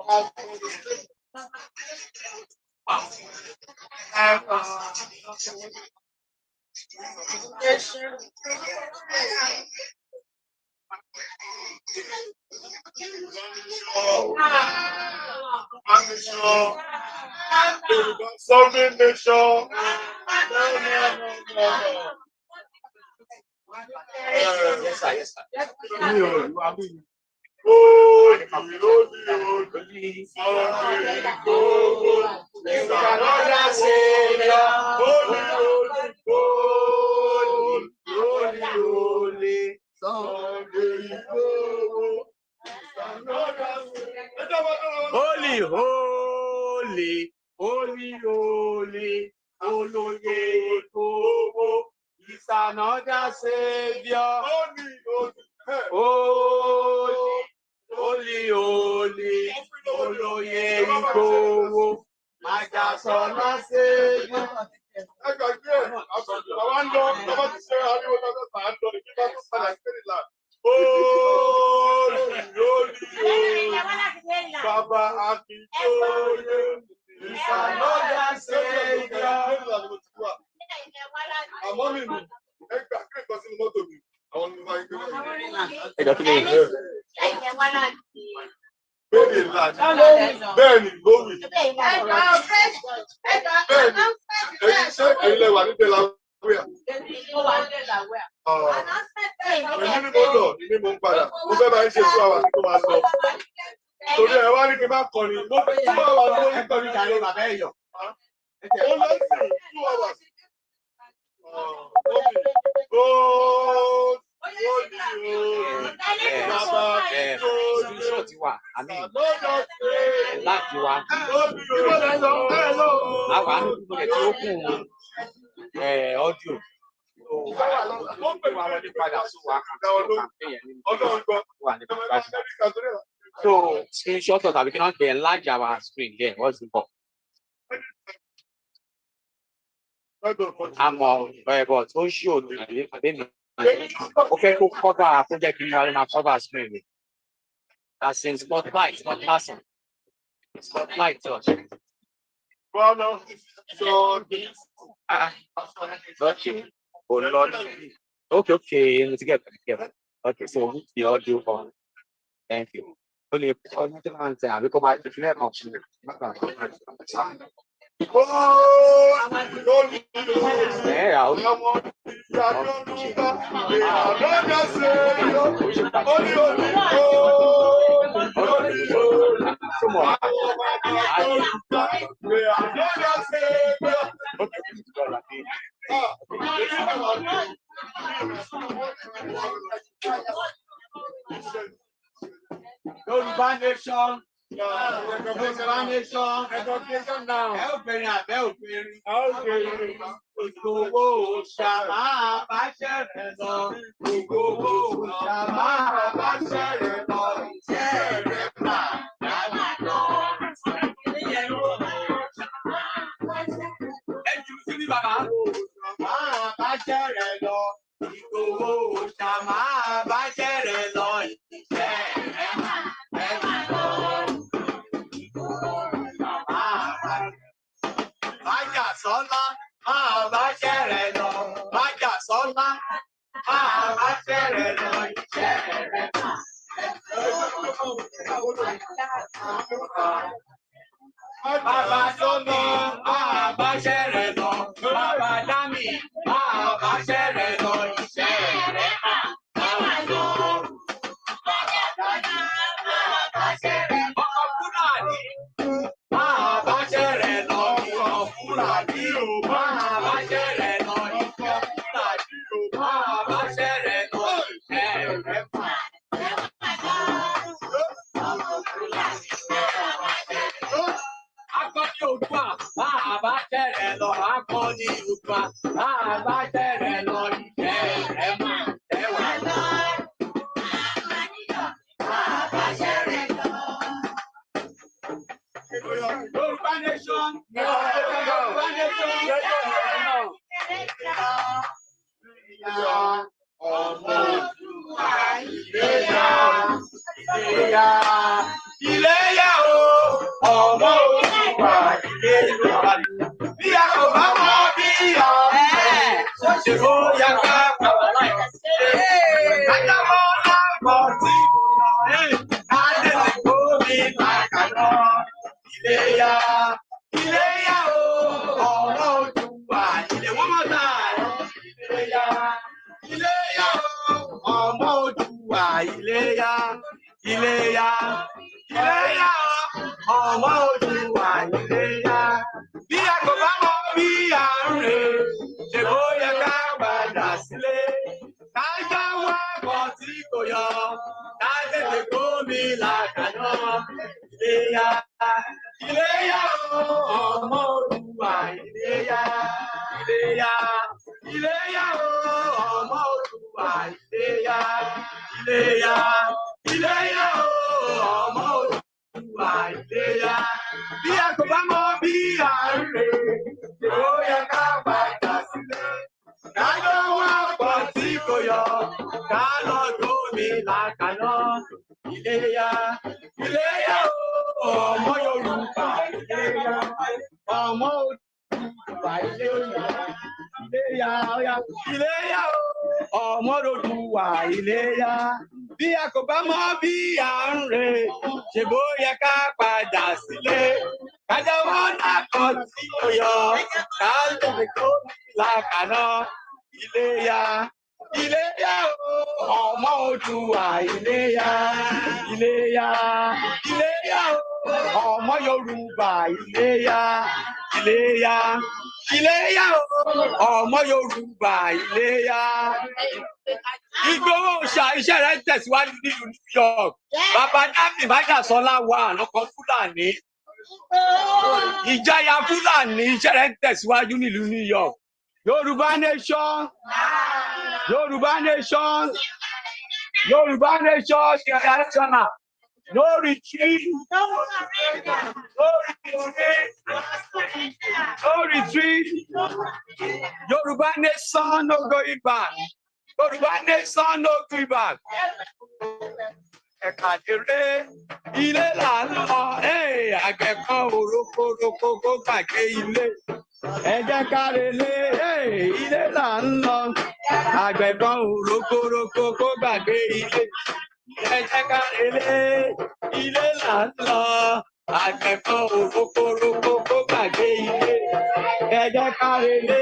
Something nation. Yes, sir. Holy, holy, Oloye Kowo is another Savior. Holy, Oloye Kowo, my God, Savior. Baba Akitoye is another Savior. Bẹ́ẹ̀ni lórí. Ẹ̀yin wà ní Delaware. Èmi ni mo lọ ní mo ń padà. Mo fẹ́ bá ń ṣe 2 hours tó máa lọ. Torí ẹ wá ní kí n má kọrin. Mo fi 2 hours ló ń kọrin jàre bàbá ẹ̀yọ̀. Ó lọ sí 2 hours. Screenshot wa, I mean, láti wa. Àwa ní gbogbo ẹ̀ tí ó kún audio. So, screenshot of that, we cannot enlarge our screen there. What's the point? I'm but ó ṣí òdù àbí okay, to cover our project in our cover screen. That's in spotlight, not passing. Spotlight. Well, no. So okay. Oh Lord. Okay. Let's get together. Okay, so the audio on. Thank you. Only we go back to the next option. Yoruba nation. Yoruba nation. Education now. Help me. Gbogbo ṣàmà bá ṣẹ̀rẹ̀ lọ. Gbogbo ṣàmà bá ṣẹ̀rẹ̀ lọ. Ṣẹ̀rẹ̀ máa dáná lọ. Ẹ jù sí ní bàbá. Ṣàmà bá ṣẹ̀rẹ̀ lọ. Gbogbo ṣàmà bá ṣẹ̀rẹ̀ lọ. Ṣẹ̀rẹ̀ máa lọ. Májà sọ́lá. Bá ṣẹ̀rẹ̀ lọ, májà sọ́lá, bá ṣẹ̀rẹ̀ lọ, ṣẹ̀rẹ̀ máa. Bàbá sọ́nà, bá ṣẹ̀rẹ̀ lọ, bàbá dámì, bá ṣẹ̀rẹ̀ lọ, ṣẹ̀rẹ̀ máa. Bàbá lọ. Májà sọ́lá, bá ṣẹ̀rẹ̀ lọ. Ọkọ̀ Fúlàní, bá ṣẹ̀rẹ̀ lọ, ọkọ̀ Fúlàní ò bá. Bá ṣẹ̀rẹ̀ lọ, akọni Yorùbá. Bá ṣẹ̀rẹ̀ lọ, ìṣẹ̀rẹ̀ máa tẹ̀wá lọ. Bá ṣẹ̀rẹ̀ lọ. Yorùbá nation. Yorùbá nation. Ọmọ Òdùwà Iléyá. Iléyá o. ọmọ Oòduà Iléyá, Iléyá, Iléyá ọmọ Oòduà Iléyá. Bí a kò bá mọ bí à ń rè, ṣèbó yẹ ká padà sílé. Ká jáwọ́ ẹ̀kọ́ tí kò yọ, ká tètè gómi làkàná. Iléyá, Iléyá ọmọ Oòduà Iléyá, Iléyá, Iléyá ọmọ Oòduà Iléyá, Iléyá, Iléyá ọmọ Oòduà Iléyá. Bí a kò bá mọ bí à ń rè, ó yẹ ká padà sílé. Ká jáwọ́ ẹ̀kọ́ tí kò yọ, ká lọ gómi làkàná. Iléyá, Iléyá ọmọ Yorùbá Iléyá, ọmọ Oòduà Iléyá, Iléyá, Iléyá ọmọ Oòduà Iléyá. Bí a kò bá mọ bí à ń rè, ṣèbó yẹ ká padà sílé. Ká jáwọ́ ẹ̀kọ́ tí kò yọ, ká lè gómi làkàná. Iléyá, Iléyá ọmọ Oòduà Iléyá, Iléyá, Iléyá ọmọ Yorùbá Iléyá, Iléyá, Iléyá ọmọ Yorùbá Iléyá. Ìgbòho ṣà iṣẹ́ rẹ̀ tẹ̀síwájú nílùú New York. Bàbá Dámì Májàsọ́lá wà lọ́kọ̀ Fúlàní. Ìjayà Fúlàní iṣẹ́ rẹ̀ tẹ̀síwájú nílùú New York. Yoruba nation, Yoruba nation, Yoruba nation, international. No retreat, no retreat, no retreat. Yoruba nation no going back. Yoruba nation no going back. Ẹ̀kadèrè ilé là ń lọ, àgbẹ̀kan òrókòrókò kó gbàgbé ilé. Ẹ jẹ́ ká relé, ilé là ń lọ, àgbẹ̀kan òrókòrókò kó gbàgbé ilé. Ẹ jẹ́ ká relé, ilé là ń lọ, àgbẹ̀kan òrókòrókò kó gbàgbé ilé. Ẹ jẹ́ ká relé,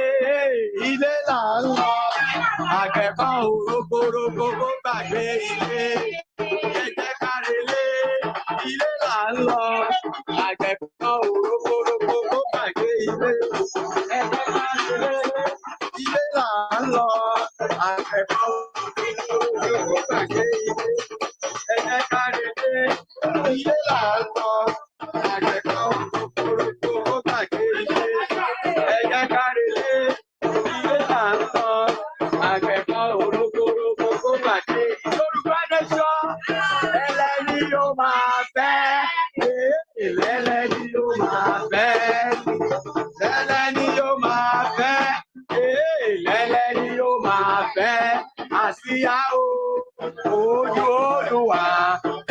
ilé là ń lọ, àgbẹ̀kan òrókòrókò kó gbàgbé ilé. Ẹ jẹ́ ká relé, ilé là ń lọ, àgbẹ̀kan òrókòrókò kó gbàgbé ilé. Ẹ jẹ́ ká relé, ilé là ń lọ, àgbẹ̀kan òrókòrókò kó gbàgbé ilé. Ẹ jẹ́ ká relé, ilé là ń lọ, àgbẹ̀kan òrókòrókò kó gbàgbé ilé. Ẹ jẹ́ ká relé, ilé là ń lọ, àgbẹ̀kan òrókòrókò kó gbàgbé. Yorùbá nation, ẹlẹ́ni yóò máa fẹ́, ẹlẹ́ni yóò máa fẹ́, ẹlẹ́ni yóò máa fẹ́, ẹlẹ́ni yóò máa fẹ́. Àsíá o, ojú Oòduà,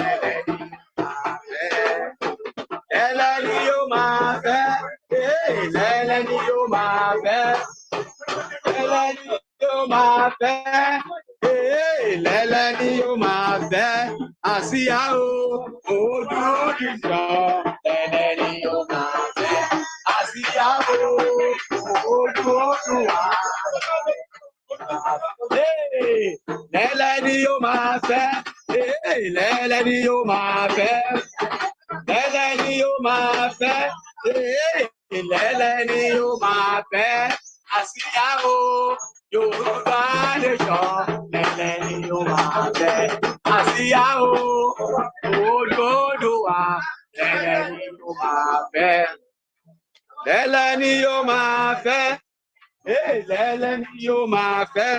ẹlẹ́ni máa fẹ́, ẹlẹ́ni yóò máa fẹ́, ẹlẹ́ni yóò máa fẹ́, ẹlẹ́ni yóò máa fẹ́, ẹlẹ́ni yóò máa fẹ́. Àsíá o, ojú Oòduà, ẹlẹ́ni yóò máa fẹ́. Àsíá o, ojú Oòduà. Lẹ́lẹ́ni yóò máa fẹ́, lẹ́lẹ́ni yóò máa fẹ́, lẹ́lẹ́ni yóò máa fẹ́, lẹ́lẹ́ni yóò máa fẹ́. Àsíá o, Yorùbá nation, lẹ́lẹ́ni yóò máa fẹ́. Àsíá o, Oòduà, lẹ́lẹ́ni yóò máa fẹ́, lẹ́lẹ́ni yóò máa fẹ́, lẹ́lẹ́ni yóò máa fẹ́.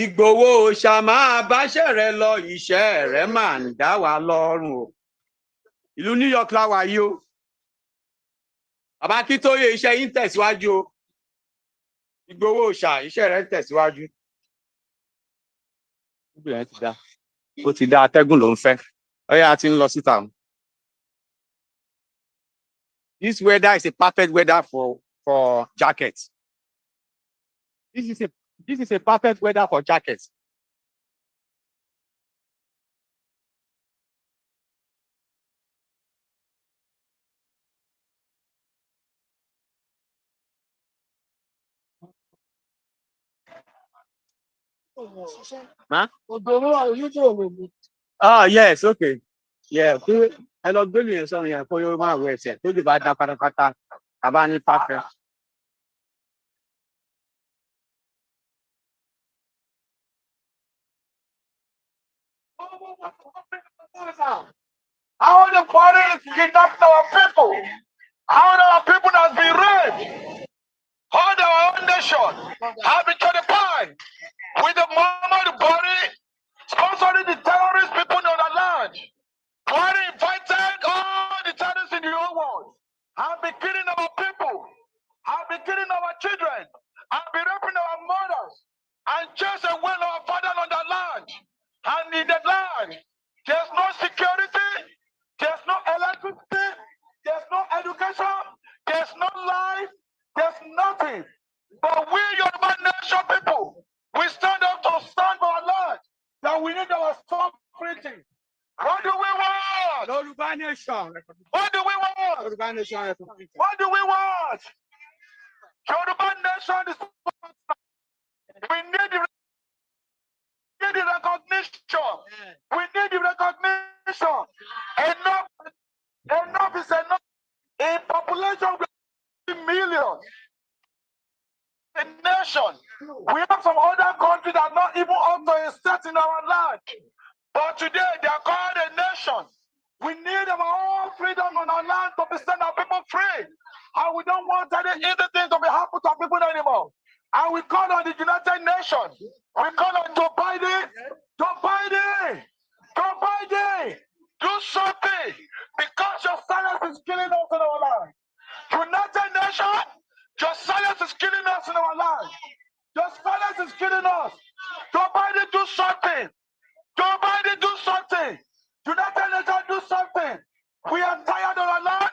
Ìgbòho ṣá máa báṣẹ́ rẹ lọ, iṣẹ́ rẹ máa ń dá wa lọ́rùn o. Ìlú New York la wà yìí o. Bàbá Akíntóyè, iṣẹ́ yín tẹ̀síwájú o. Ìgbòho ṣá, iṣẹ́ rẹ tẹ̀síwájú. Ó ti dá atẹ́gùn ló ń fẹ́. Ọyá a ti ń lọ síta. This weather is a perfect weather for jackets. This is a perfect weather for jackets. Huh? Oh yes, okay. Yeah, ẹ lọ gbé nìyẹn sọ̀rọ̀ yẹn kó yóò máa wọ ẹsẹ̀ tó lè bá dá pátápátá àbá ní pàfẹ́. How the foreigners kidnapped our people? How our people has been raped? How our own nation have been terrified with the Muhammad body sponsoring the terrorist people on the land? Buhari invited all the terrorists in the whole world. Have been killing our people. Have been killing our children. Have been raping our mothers. And just away our father on the land. And in the land, there's no security. There's no electricity. There's no education. There's no life. There's nothing. But we, Yoruba nation people, we stand up to stand for our land. That we need our sovereignty. What do we want? Yoruba nation. What do we want? Yoruba nation. What do we want? Yoruba nation is. We need the recognition. We need the recognition. Enough is enough. In population, we have millions. A nation. We have some other countries that are not even up to a set in our land. But today they are called a nation. We need our own freedom on our land to set our people free. And we don't want anything to be happen to our people anymore. And we call on the United Nations. We call on Joe Biden. Joe Biden. Joe Biden. Do something. Because your silence is killing us in our land. United Nations. Your silence is killing us in our land. Your silence is killing us. Joe Biden, do something. Joe Biden, do something. United Nations, do something. We are tired of our land.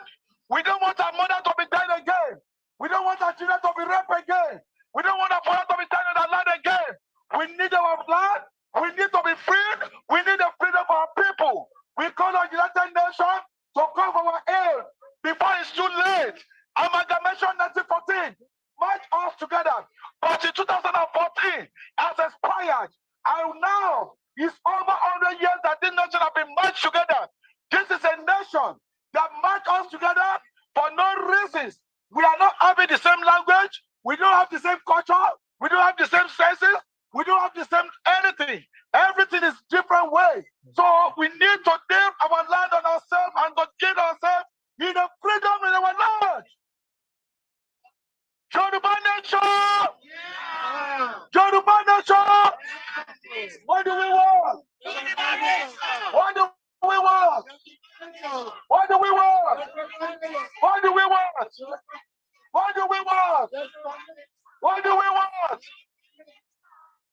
We don't want our mother to be dying again. We don't want our children to be raped again. We don't want our father to be dying on our land again. We need our land. We need to be free. We need the freedom for our people. We call on United Nations to come for our aid before it's too late. Amalgamation 1914. March us together. But in 2014 has expired. And now it's over 100 years that this nation have been marched together. This is a nation that marched us together for no reasons. We are not having the same language. We don't have the same culture. We don't have the same senses. We don't have the same anything. Everything is different way. So we need to name our land on ourselves and to give ourselves in the freedom in our land. Yoruba nation! Yeah. Yoruba nation! What do we want? What do we want? What do we want? What do we want? What do we want? What do we want?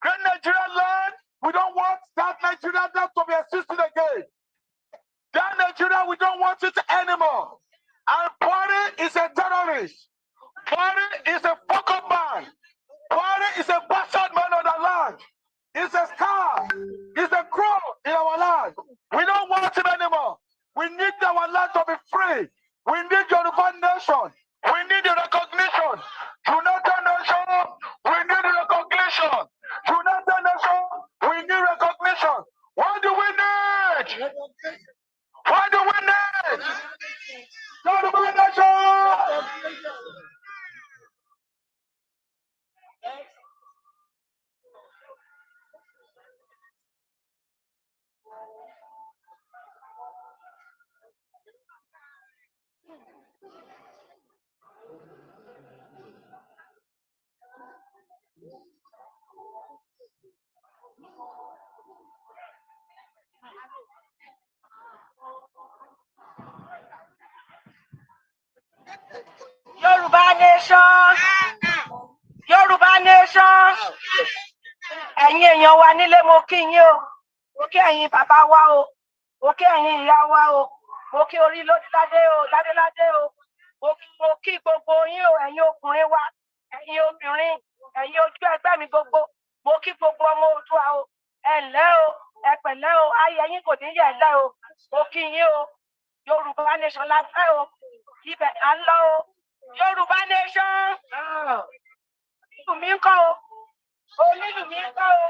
Great Nigerian land, we don't want that Nigerian land to be existing again. That Nigeria, we don't want it anymore. And Buhari is a terrorist. Buhari is a fucking man. Buhari is a bastard man on the land. He's a scar. He's a crow in our land. We don't want him anymore. We need our land to be free. We need Yoruba nation. We need the recognition. United Nation, we need the recognition. United Nation, we need recognition. What do we need? What do we need? Yoruba nation. nation, Yoruba nation. Ẹ̀yin èèyàn wa nílé mo kí yín o. Mo kí ẹ̀yin bàbá wa o. Mo kí ẹ̀yin ìyá wa o. Mo kí orí lódìládé o, ládéládé o. Mo kí gbogbo yín o, ẹ̀yin ọkùnrin wa, ẹ̀yin obìnrin, ẹ̀yin ojú ẹgbẹ́ mi gbogbo. Mo kí gbogbo ọmọ Oòduà o. Ẹ ǹlẹ́ o, ẹ pẹ̀lẹ́ o, ayé yín kò ní yẹ̀ ẹ́ o. Mo kí yín o. Yorùbá nation la fẹ́ o. Ibẹ̀ à ń lọ o. Yorùbá nation. Onílù mi ń kọ́ o. Onílù mi ń kọ́ o.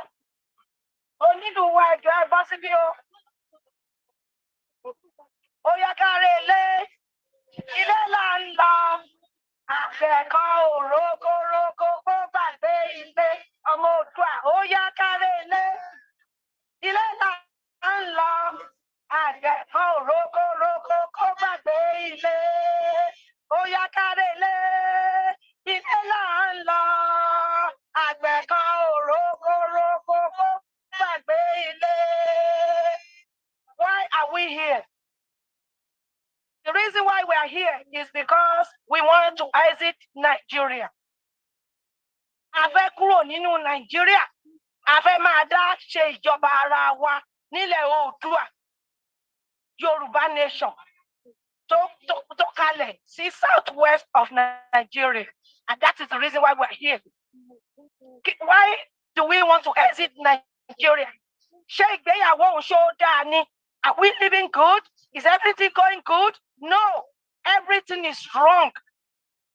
Onílù wa ẹ̀jọ̀ ẹ bọ́ síbí o. Ó yá káre ilé. Ilé là ń lọ. Àgbẹ̀ kan ò rókórókó kó gbàgbé ilé. Ọmọ Oòduà ó yá káre ilé. Ilé là ń lọ. Àgbẹ̀ kan ò rókórókó kó gbàgbé ilé. Ó yá káre ilé. Ilé là ń lọ. Àgbẹ̀ kan ò rókórókó kó gbàgbé ilé. Why are we here? The reason why we are here is because we want to exit Nigeria. A fẹ́ kúrò nínú Nàìjíríà. A fẹ́ máa dá ṣe ìjọba ara wa nílẹ̀ Oòduà. Yoruba nation. To kalẹ̀ sí southwest of Nigeria. And that is the reason why we are here. Why do we want to exit Nigeria? Ṣé ìgbéyàwó òun ṣó dáa ni? Are we living good? Is everything going good? No, everything is wrong.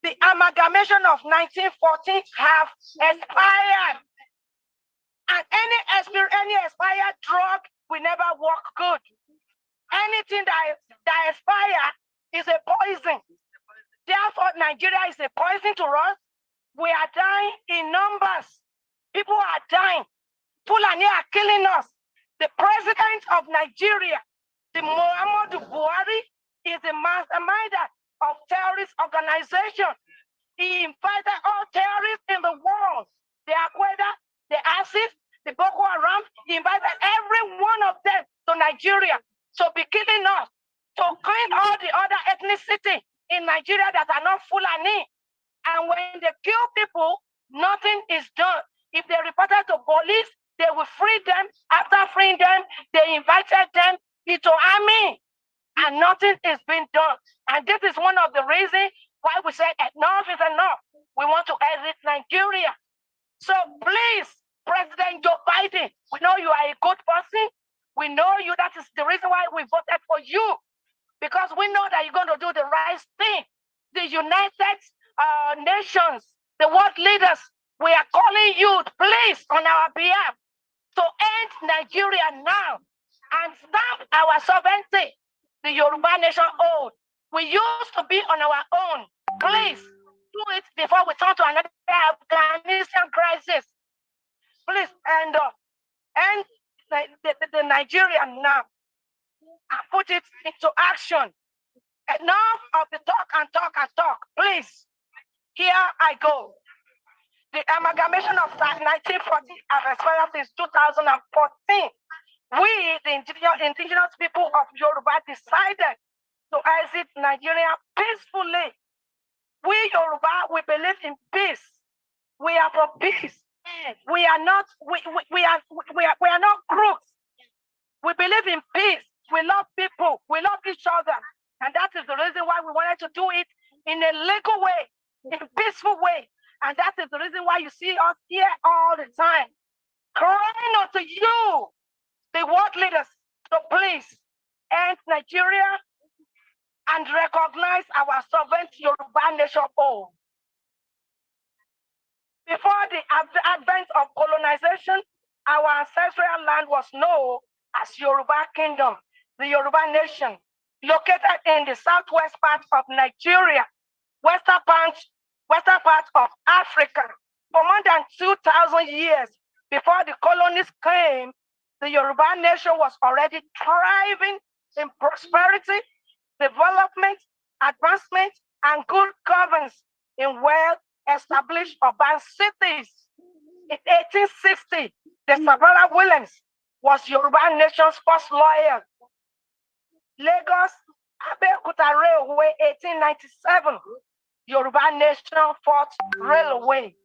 The amalgamation of 1914 have expired. And any expired drug will never work good. Anything that expires is a poison. Therefore, Nigeria is a poison to us. We are dying in numbers. People are dying. Fulani are killing us. The president of Nigeria, the Muhammadu Buhari, is the masterminder of terrorist organization. He invited all terrorists in the world. The Al-Qaeda, the ISIS, the Boko Haram. He invited every one of them to Nigeria to be killing us, to clean all the other ethnicity in Nigeria that are not Fulani. And when they kill people, nothing is done. If they reported to police, they will free them. After freeing them, they invited them into army. And nothing is being done. And this is one of the reasons why we say enough is enough. We want to exit Nigeria. So please, President Joe Biden, we know you are a good person. We know you. That is the reason why we voted for you. Because we know that you're going to do the right thing. The United Nations, the world leaders, we are calling you, please, on our behalf, to end Nigeria now and stamp our sovereignty, the Yoruba nation own. We used to be on our own. Please, do it before we turn to another Afghanistan crisis. Please, end the Nigerian now and put it into action. Enough of the talk and talk and talk. Please, here I go. The amalgamation of 1940 has expired since 2014. We, the indigenous people of Yoruba, decided to exit Nigeria peacefully. We Yoruba, we believe in peace. We are for peace. We are not crooks. We believe in peace. We love people. We love each other. And that is the reason why we wanted to do it in a legal way, in a peaceful way. And that is the reason why you see us here all the time, crying out to you, the world leaders, to please end Nigeria and recognize our sovereign Yoruba nation own. Before the advent of colonization, our ancestral land was known as Yoruba Kingdom, the Yoruba nation, located in the southwest part of Nigeria, western part of Africa. For more than 2,000 years before the colonists came, the Yoruba nation was already thriving in prosperity, development, advancement, and good governance in well-established urban cities. In 1860, the Sabara Williams was Yoruba nation's first lawyer. Lagos Abeokuta Railway, 1897. Yoruba nation fought railway.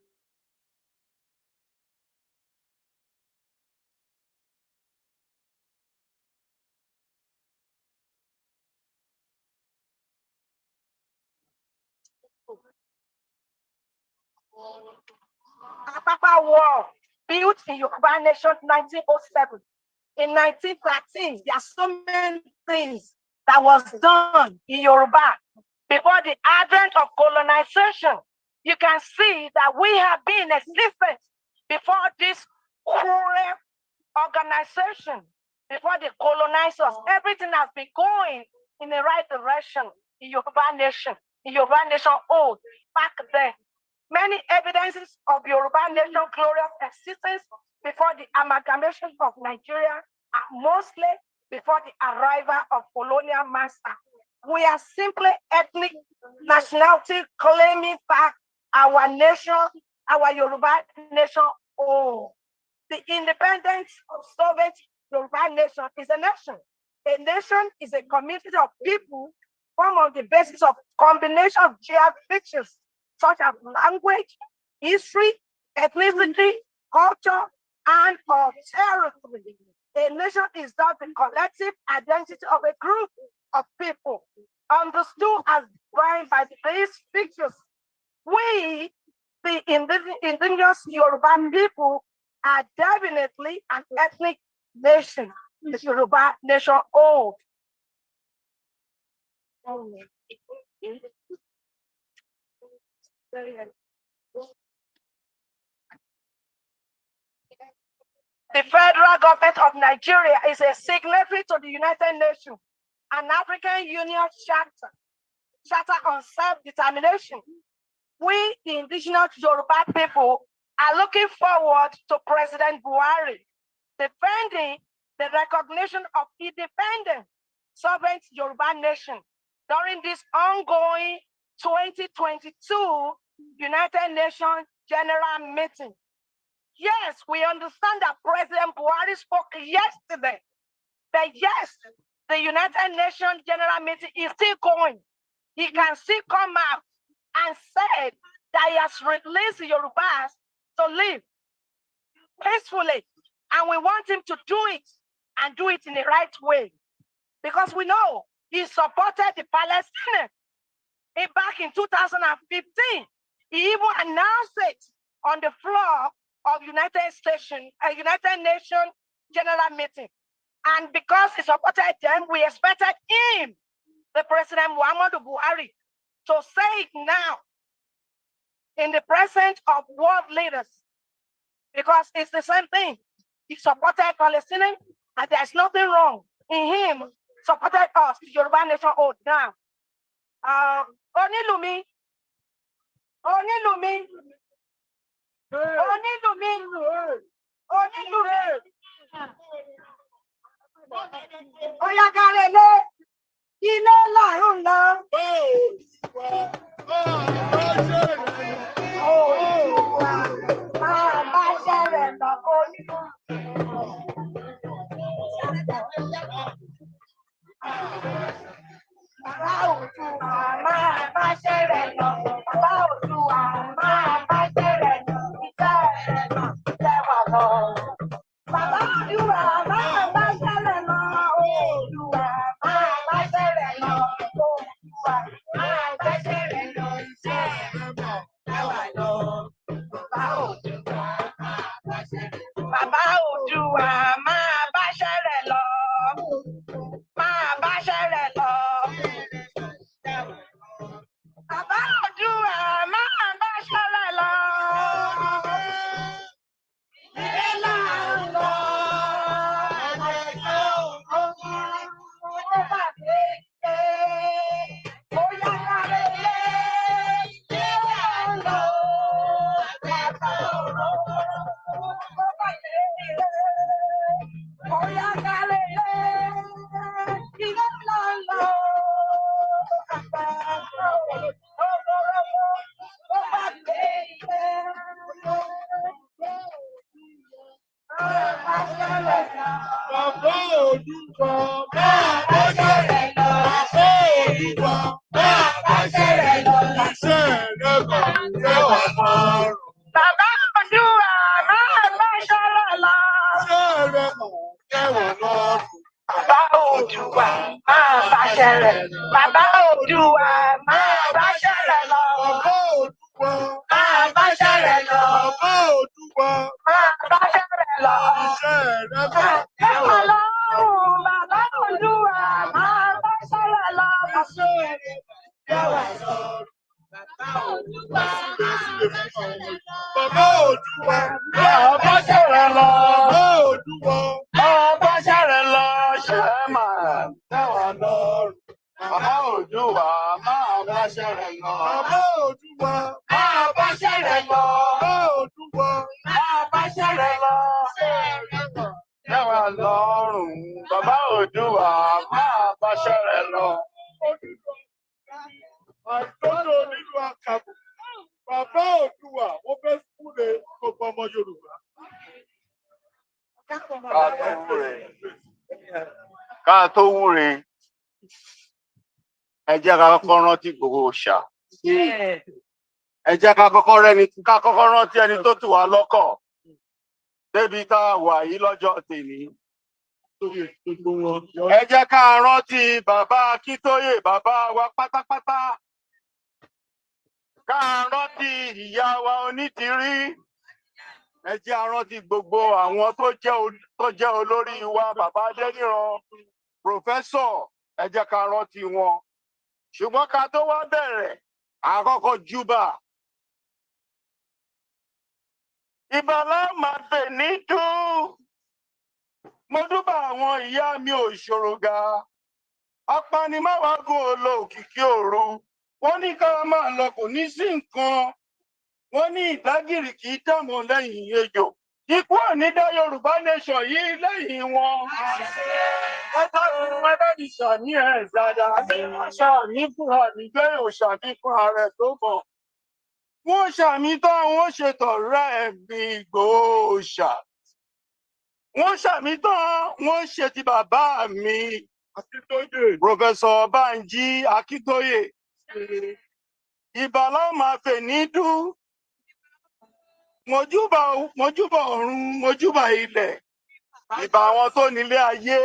Apapa War built in Yoruba nation 1907. In 1913, there are so many things that was done in Yoruba before the advent of colonization. You can see that we have been existent before this cruel organization, before the colonizers. Everything has been going in the right direction in Yoruba nation, old back then. Many evidences of Yoruba nation glorious existence before the amalgamation of Nigeria are mostly before the arrival of colonial master. We are simply ethnic nationality claiming back our nation, our Yoruba nation. Oh, the independence of Soviet Yoruba nation is a nation. A nation is a community of people formed on the basis of combination of features such as language, history, ethnicity, culture, and of territory. A nation is thus the collective identity of a group of people, understood as defined by these features. We, the indigenous Yoruba people, are definitely an ethnic nation, the Yoruba nation old. The federal government of Nigeria is a signatory to the United Nations, an African Union charter on self-determination. We, the indigenous Yoruba people, are looking forward to President Buhari defending the recognition of independent sovereign Yoruba nation during this ongoing 2022 United Nations General Meeting. Yes, we understand that President Buhari spoke yesterday, but yes, the United Nations General Meeting is still going. He can still come out and said that he has released Yorubas to live peacefully. And we want him to do it and do it in the right way. Because we know he supported the Palestinians back in 2015. He even announced it on the floor of United Nations General Meeting. And because he supported them, we expected him, the President Muhammadu Buhari, to say it now in the presence of world leaders, because it's the same thing. He supported Palestinians, and there's nothing wrong in him supported us, the Yoruba nation old now. Onilumi, Oyagalele, ilé làrún lọ. ṣẹlẹ̀. Bàbá Oòduà máa bá ṣẹlẹ̀ lọ. Bàbá Oòduà Máa bá ṣẹlẹ̀ lọ. Bàbá Oòduà Máa bá ṣẹlẹ̀ lọ. iṣẹ́ rẹ̀ bá Tẹ́wọ̀ lọ́rùn bàbá Oòduà máa bá ṣẹlẹ̀ lọ. iṣẹ́ rẹ̀ tẹ́wọ̀ lọ́rùn. Bàbá Oòduà Máa bá ṣẹlẹ̀ lọ. Bàbá Oòduà Máa bá ṣẹlẹ̀ lọ. Ṣé máa tẹ́wọ̀ lọ́rùn? Bàbá Oòduà máa bá ṣẹlẹ̀ lọ. Bàbá Oòduà Máa bá ṣẹlẹ̀ lọ. Bàbá Oòduà Máa bá ṣẹlẹ̀ lọ. Tẹ́wọ̀ lọ́rùn. Bàbá Oòduà máa bá ṣẹlẹ̀ lọ. àìtọ́jú nínú àkàbọ̀. Bàbá Oòduà wọ́n fẹ́ súre gbogbo ọmọ Yorùbá. Ká tó wúre, ẹ jẹ́ ká kọ́kọ́ rántí gbogbo òòṣà. Ẹ jẹ́ ká kọ́kọ́ rántí ẹni tó tù wá lọ́kọ̀ débi tá a wà yìí lọ́jọ́ tèmi. Ẹ jẹ́ ká rántí bàbá Akíntóyè, bàbá wa pátápátá. Ká rántí ìyá wa Onítìrí. Ẹ jẹ́ a rántí gbogbo àwọn tó jẹ́ olórí wa, bàbá Adéníran, pòfẹ́sọ̀, ẹ jẹ́ ká rántí wọn. Ṣùgbọ́n ká tó wá bẹ̀rẹ̀, àkọ́kọ́ júbà. Ìbàlá máa fè ní dùn. Mo dúbà àwọn ìyá mi ò ṣòrògà. Apanimáwágùn olóòkìkí òru. Wọ́n ní ká máa lọ kò ní sí nǹkan. Wọ́n ní ìdágìrì kì í dààmú lẹ́yìn ejò. Ikú òní dá Yorùbá nation yìí lẹ́yìn wọn. Ẹgbẹ́ ìṣàmì ẹ̀ dáadáa. Ṣàmì fúnra mi gbé òṣàmì fúnra rẹ̀ tó bọ̀. Wọ́n ṣàmì tán, wọ́n ṣètò rẹ̀ bí gbòòṣà. Wọ́n ṣàmì tán, wọ́n ṣe ti bàbá mi. Akíntóyè. Pòfẹ́sọ̀ Bánjí Akíntóyè. Ìbàlá máa fè ní dùn. Mojúbà ọ̀run, mojúbà ilẹ̀. Ìbà àwọn tó nílé ayé.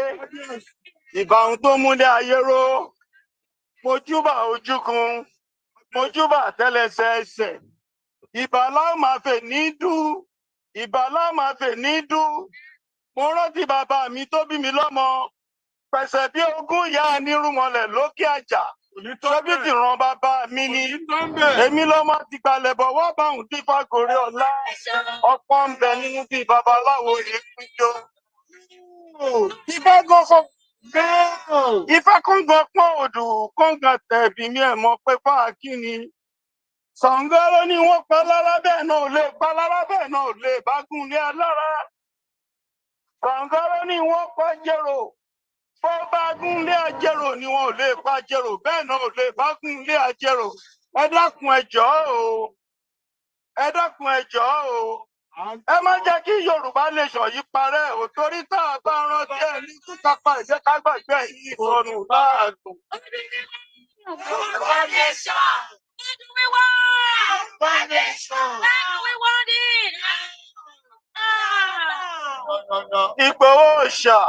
Ìbà àwọn tó múlé ayé ró. Mojúbà ojúkun. Mojúbà tẹ́lẹsẹ̀ ẹsẹ̀. Ìbàlá máa fè ní dùn. Ìbàlá máa fè ní dùn. Mo rántí bàbá mi tó bí mi lọ́mọ. Pẹ̀sẹ̀ bí ogún ìyá Nírúnmọlẹ̀ lókè àjà. Ṣébí tìran bàbá mi ni. Èmi lọ́mọ ti gbalẹ̀ bọ̀ wá báhùn tí fagore ọ̀la. Ọ̀pọ̀ ń bẹ nínú bí babaláwo yìí pínjọ. Ifá kóńgàn pọ́n odò kóńgàn tẹ̀bí mi ẹ̀ mọ̀ pé fáà kí ni. Ṣàngó ló ní wọ́n pa lára bẹ́ẹ̀ náà ò lè pa lára bẹ́ẹ̀ náà ò lè bá gùn lé alára. Ṣàngó ló ní wọ́n pa jèrò. Bó bá gún lé ajérò ni wọn ò lè pa jèrò bẹ́ẹ̀ náà ò lè bá gún lé ajérò. Ẹ dákun ẹ jọ̀ọ́ o. Ẹ dákun ẹ jọ̀ọ́ o. Ẹ má jẹ́ kí Yorùbá nation yìí parẹ́ ò torí tá a bá rántí ẹ ní kíkápá ìjẹ́ ká gbàgbé yìí ìsọnù láàgùn. Yorùbá nation. What do we want? Yorùbá nation. Where do we want it? Ìgbòho òòṣà.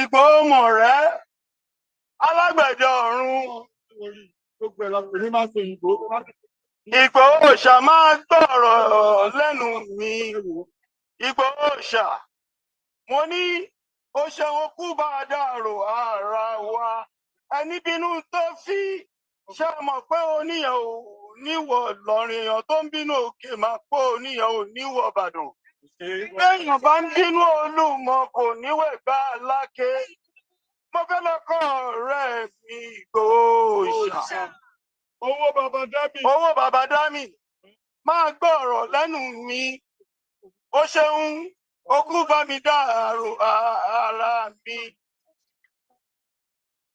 Ìgbòho mọ̀rẹ́. Alágbẹ̀dẹ ọ̀run. Ìgbòho òòṣà máa gbọ́rọ̀ lẹ́nu mi. Ìgbòho òòṣà. Mo ní ó ṣeun kú bá dàrò ara wa. Ẹni bínú tó fi ṣe mọ̀ pé oníyàn ò níwọ̀ lọ́rin èèyàn tó ń bínú òkè máa pọ̀ oníyàn ò níwọ̀ Ìbàdàn. Béèyàn bá ń bínú Olúmọ kò níwẹ̀ gbá Aláké. Mo fẹ́ lọ kọ́ ọ̀rẹ́ mi Ìgbòho òòṣà. Owó bàbá Dámì. Owó bàbá Dámì. Máa gbọ́ ọ̀rọ̀ lẹ́nu mi. Ó ṣeun, ogún bá mi dàrú ara mi.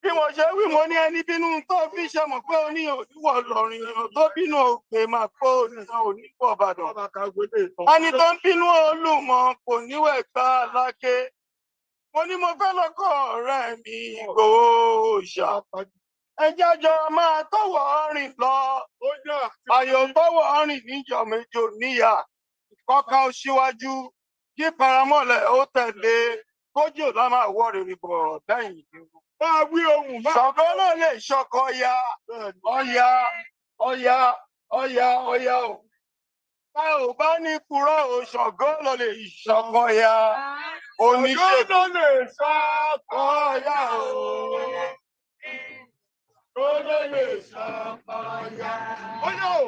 Bí mo ṣe wí mo ní ẹni bínú tó fi ṣe mọ̀ pé ó ní òníwọ̀ lọ́rin èèyàn tó bínú òkè máa kó oníṣàn oníwọ̀ Ìbàdàn. Ẹni tó ń bínú Olúmọ kò níwẹ̀ gbá Aláké. Mo ní mo fẹ́ lọ́kọ̀ ọ̀rẹ́ mi Ìgbòho òòṣà. Ẹ jájọ máa tọ́wọ́ rìn lọ. Àyò tọ́wọ́ rìn níjọ méjò níyà. Kọ́ka ó síwájú, kí paramọ́lẹ̀ ó tẹ̀lé. Kójò lá máa wọ́ rèrè bọ̀ lẹ́yìn. Máa wí ohùn máa. Ṣàngó ló lè ṣọkọ ya. Ọya, ọya, ọya, ọya o. Bá ò bá ní purọ́ o, Ṣàngó ló lè ṣọkọ ya. Oníṣègùn ló lè ṣọkọ ya o. Ṣàngó ló lè ṣọkọ ya. Ọya o.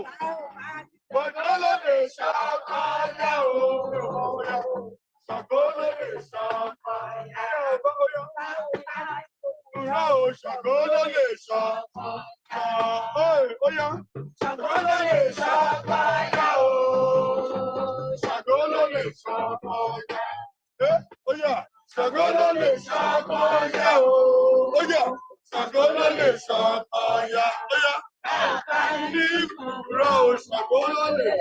Ṣàngó ló lè ṣọkọ ya o. Ṣàngó ló lè ṣọkọ ya o. Ìyá o, Ṣàngó ló lè ṣọkọ ya. Ọya. Ṣàngó ló lè ṣọkọ ya o. Ṣàngó ló lè ṣọkọ ya. Ọya. Ṣàngó ló lè ṣọkọ ya o. Ọya. Ṣàngó ló lè ṣọkọ ya. Ọya. Ní ìkúrọ̀ o, Ṣàngó ló lè.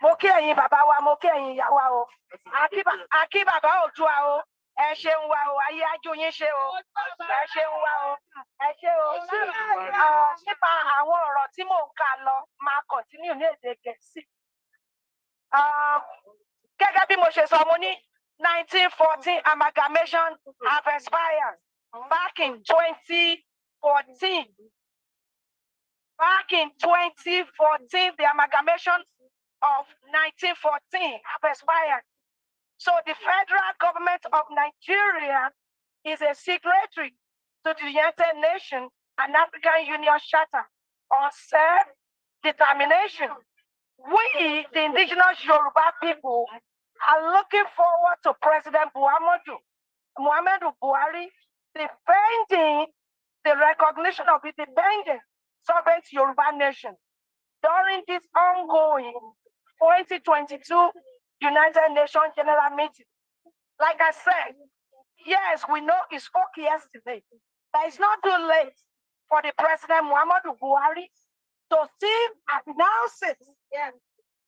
Mo kí ẹ̀yin bàbá wa, mo kí ẹ̀yin ìyá wa o. Akí bàbá Oòduà o. Ẹ ṣeun wa o, ayé ajú yín ṣe o. Ẹ ṣeun wa o. Ẹ ṣe o. Nípa àwọn ọ̀rọ̀ tí mò ń kà lọ, máa continue ní èdè Gẹ̀ẹ́sì. Gẹ́gẹ́ bí mo ṣe sọ, mo ní 1914 amalgamation have expired back in 2014. Back in 2014, the amalgamation of 1914 have expired. So the federal government of Nigeria is a signatory to the United Nations and African Union Charter on self-determination. We, the indigenous Yoruba people, are looking forward to President Muhammadu Buhari defending the recognition of independent sovereign Yoruba nation during this ongoing 2022 United Nations General Meeting. Like I said, yes, we know it spoke yesterday, but it's not too late for the President Muhammadu Buhari to still announce it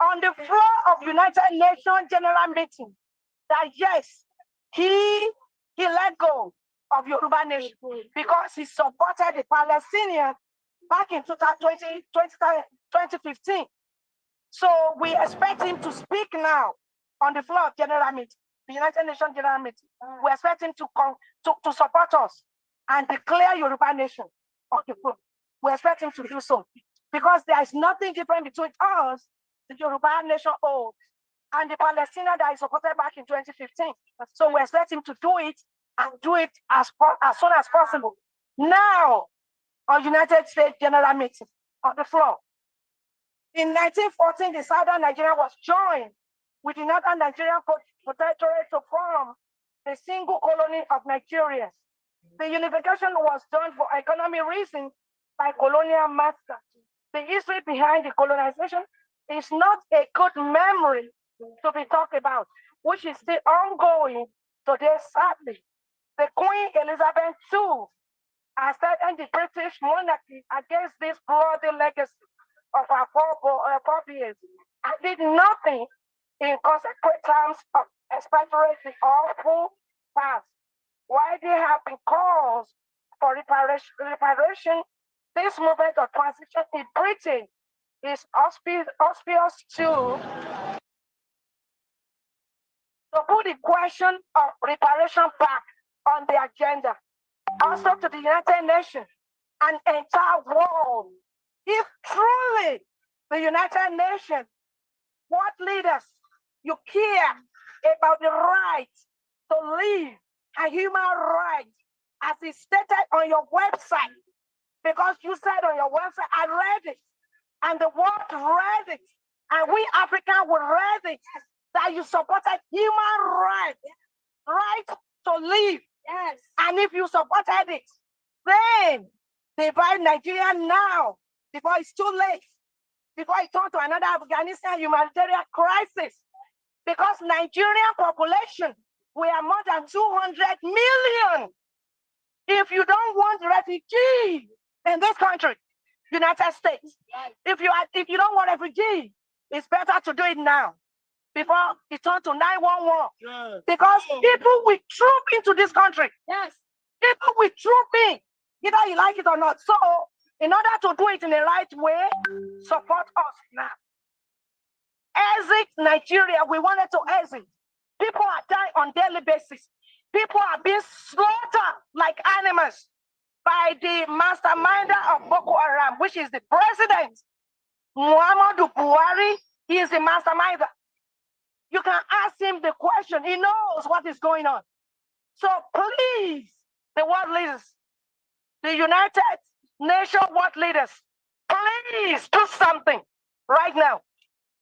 on the floor of United Nations General Meeting that yes, he let go of Yoruba nation because he supported the Palestinians back in 2015. So we expect him to speak now on the floor of General Meeting, the United Nations General Meeting. We expect him to support us and declare Yoruba nation on the floor. We expect him to do so because there is nothing different between us, the Yoruba nation old, and the Palestinian that is supported back in 2015. So we expect him to do it and do it as soon as possible. Now, on United States General Meeting on the floor. In 1914, the Southern Nigeria was joined with the Northern Nigerian Protectorate to form the single colony of Nigeria. The unification was done for economic reasons by colonial masters. The history behind the colonization is not a good memory to be talked about, which is still ongoing today, sadly. The Queen Elizabeth II has threatened the British monarchy against this bloody legacy of our forebears and did nothing in consequent terms of expatriate the awful past. While there have been calls for reparation, this movement of transition in Britain is auspicious to put the question of reparation back on the agenda, also to the United Nations and entire world. If truly the United Nations, what leaders, you care about the right to live and human rights as is stated on your website, because you said on your website, I read it, and the world read it, and we Africans will read it, that you supported human rights right to live. Yes. And if you supported it, then divide Nigeria now before it's too late, before it turns to another Afghanistan humanitarian crisis. Because Nigerian population, we are more than 200 million. If you don't want refugees in this country, United States, if you don't want refugees, it's better to do it now before it turns to 911. Yes. Because people will troop into this country. Yes. People will troop in, either you like it or not. So, in order to do it in the right way, support us now. Exit Nigeria. We wanted to exit. People are dying on daily basis. People are being slaughtered like animals by the masterminder of Boko Haram, which is the president, Muhammadu Buhari. He is the masterminder. You can ask him the question. He knows what is going on. So please, the world leaders, the United Nations world leaders, please do something right now.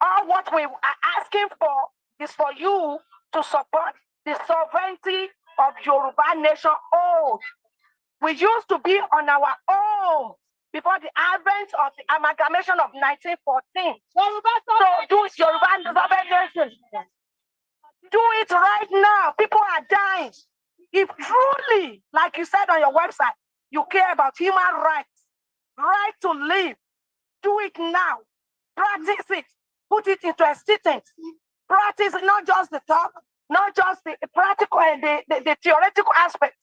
All what we are asking for is for you to support the sovereignty of Yoruba nation old. We used to be on our own before the advent of the amalgamation of 1914. So do it, Yoruba nation. Do it right now. People are dying. If truly, like you said on your website, you care about human rights, right to live, do it now. Practice it. Put it into existence. Practice not just the talk, not just the practical and the theoretical aspect.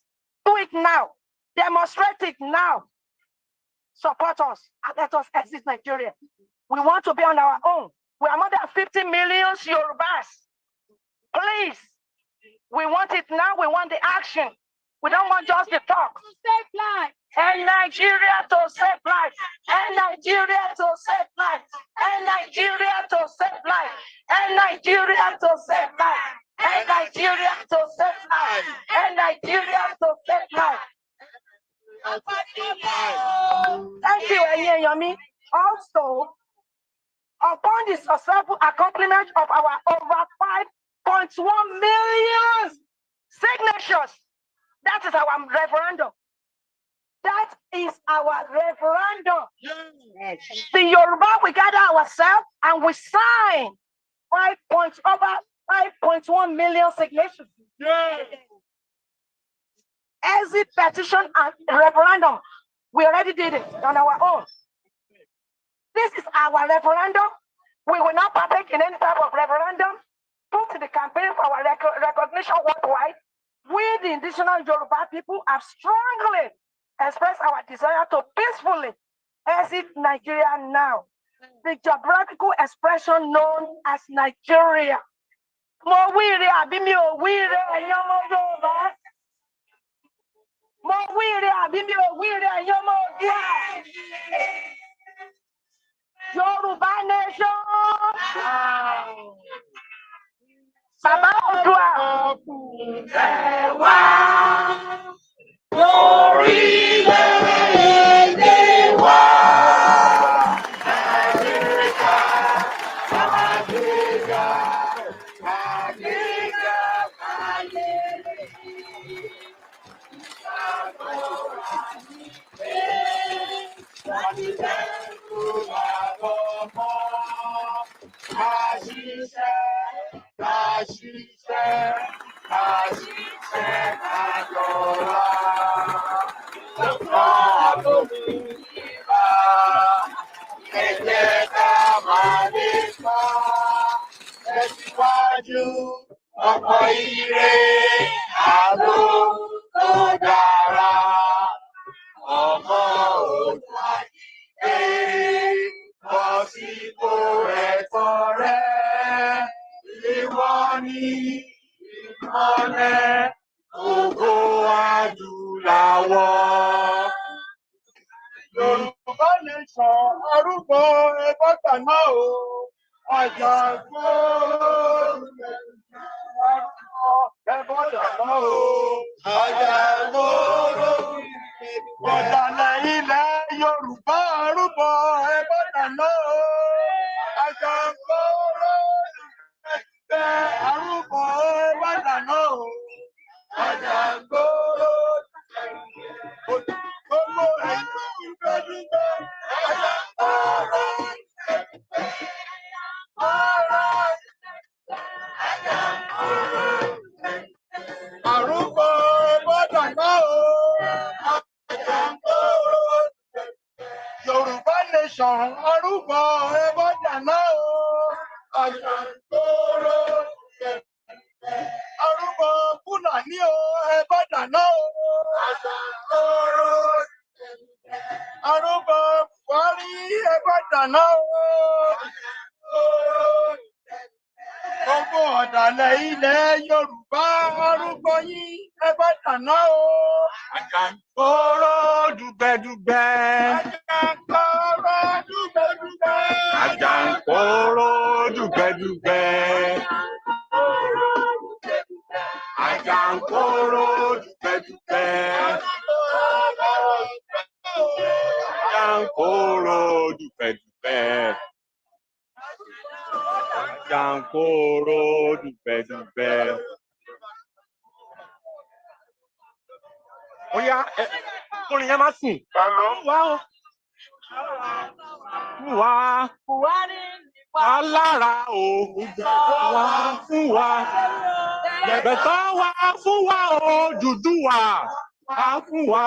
Do it now. Demonstrate it now. Support us and let us exit Nigeria. We want to be on our own. We are more than 50 million Yorubas. Please, we want it now. We want the action. We don't want just the talk. To save lives. And Nigeria to save lives. And Nigeria to save lives. And Nigeria to save lives. And Nigeria to save lives. And Nigeria to save lives. And Nigeria to save lives. Thank you, Yomi. Also, upon the successful accomplishment of our over 5.1 million signatures, that is our referendum. That is our referendum. Yes. The Yoruba, we gather ourselves and we sign over 5.1 million signatures. Yes. Exit petition and referendum. We already did it on our own. This is our referendum. We will not partake in any type of referendum. Put the campaign for our recognition worldwide. We, the indigenous Yoruba people, have strongly expressed our desire to peacefully exit Nigeria now. The geographical expression known as Nigeria. Mo wíire àbí mi ò wíire ẹ̀yin ọmọ Yorùbá. Mo wíire àbí mi ò wíire ẹ̀yin ọmọ Oòduà. Yoruba nation. Bàbá Oòduà. Ẹ wá orílẹ̀-èdè wa. Ọkọ̀ ire àlọ́ tó dára, ọmọ Oòduà bọ́ sípò ẹ̀tọ́ rẹ̀, ìwọ ni ìmọ́lẹ̀ ògo adúláwọ̀. Yorùbá nation arúgbó ẹgbọ́ta náà o, àjàgbó ẹgbọ́ta náà o, àjàgbó ọ̀dàlẹ̀ ilẹ̀ Yorùbá arúgbó ẹgbọ́ta náà o, àjàgbó arúgbó ẹgbọ́ta náà o. Arúgbó gbọ́dọ̀ náà o. Yorùbá nation arúgbó gbọ́dọ̀ náà o. Arúgbó Fúlàní o gbọ́dọ̀ náà o. Arúgbó Buhari gbọ́dọ̀ náà o. Gbogbo ọ̀dàlẹ̀ ilẹ̀ Yorùbá arúgbó yín gbọ́dọ̀ náà o. Àjàǹkóró dùgbẹ̀dùgbẹ̀. Àjàǹkóró dùgbẹ̀dùgbẹ̀. Àjàǹkóró dùgbẹ̀dùgbẹ̀. Àjàǹkóró dùgbẹ̀dùgbẹ̀. Àjàǹkóró dùgbẹ̀dùgbẹ̀. Àjàǹkóró dùgbẹ̀dùgbẹ̀. Ó yá, orin yẹn máa sùn. Wá o. Fún wa. Wá lára o. Wá fún wa. Bẹ̀tọ́ wá fún wa o. Odùduwà. Wá fún wa.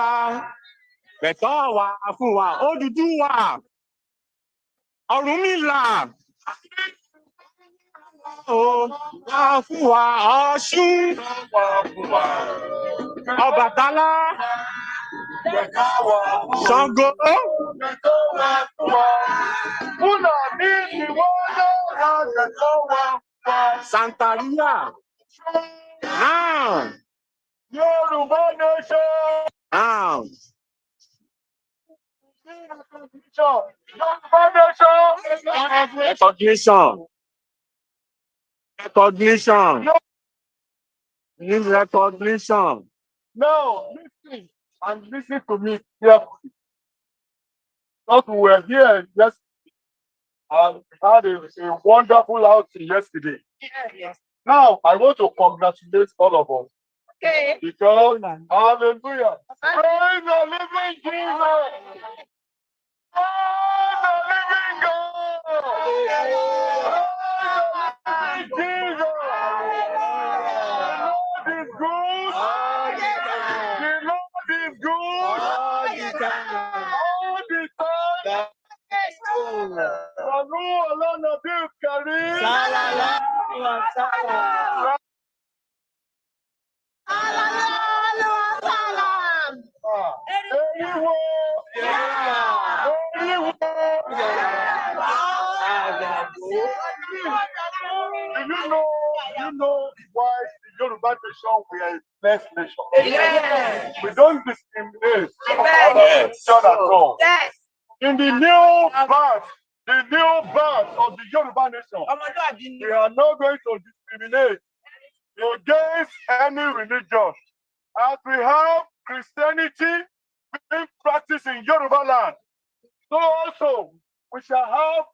Bẹ̀tọ́ wá fún wa. Odùduwà. Ọ̀rúnmìlà. Wá fún wa. Ọ̀ṣun. Ọbàtálá. Ṣàngó. Fúlàní ni wọ́n lọ́ra ẹ̀tọ́ wa. Santaria. Now. Yorùbá nation. Now. Yorùbá nation. Recognition. Recognition. Need recognition. Now, listen and listen to me carefully. Because we were here yesterday and had a wonderful outing yesterday. Yes. Now, I want to congratulate all of us. Okay. Because, hallelujah. Praise the living Jesus. Praise the living God. Praise Jesus. The Lord is good. The Lord is good. All the time. Pẹ̀lú ọlọ́nà bí kẹrí. Eriwo. Do you know why the Yoruba nation we are a blessed nation? Yes. We don't discriminate Yes. at all. Yes. In the new birth of the Yoruba nation, we are not going to discriminate against any religion. As we have Christianity being practiced in Yoruba land, so also we shall have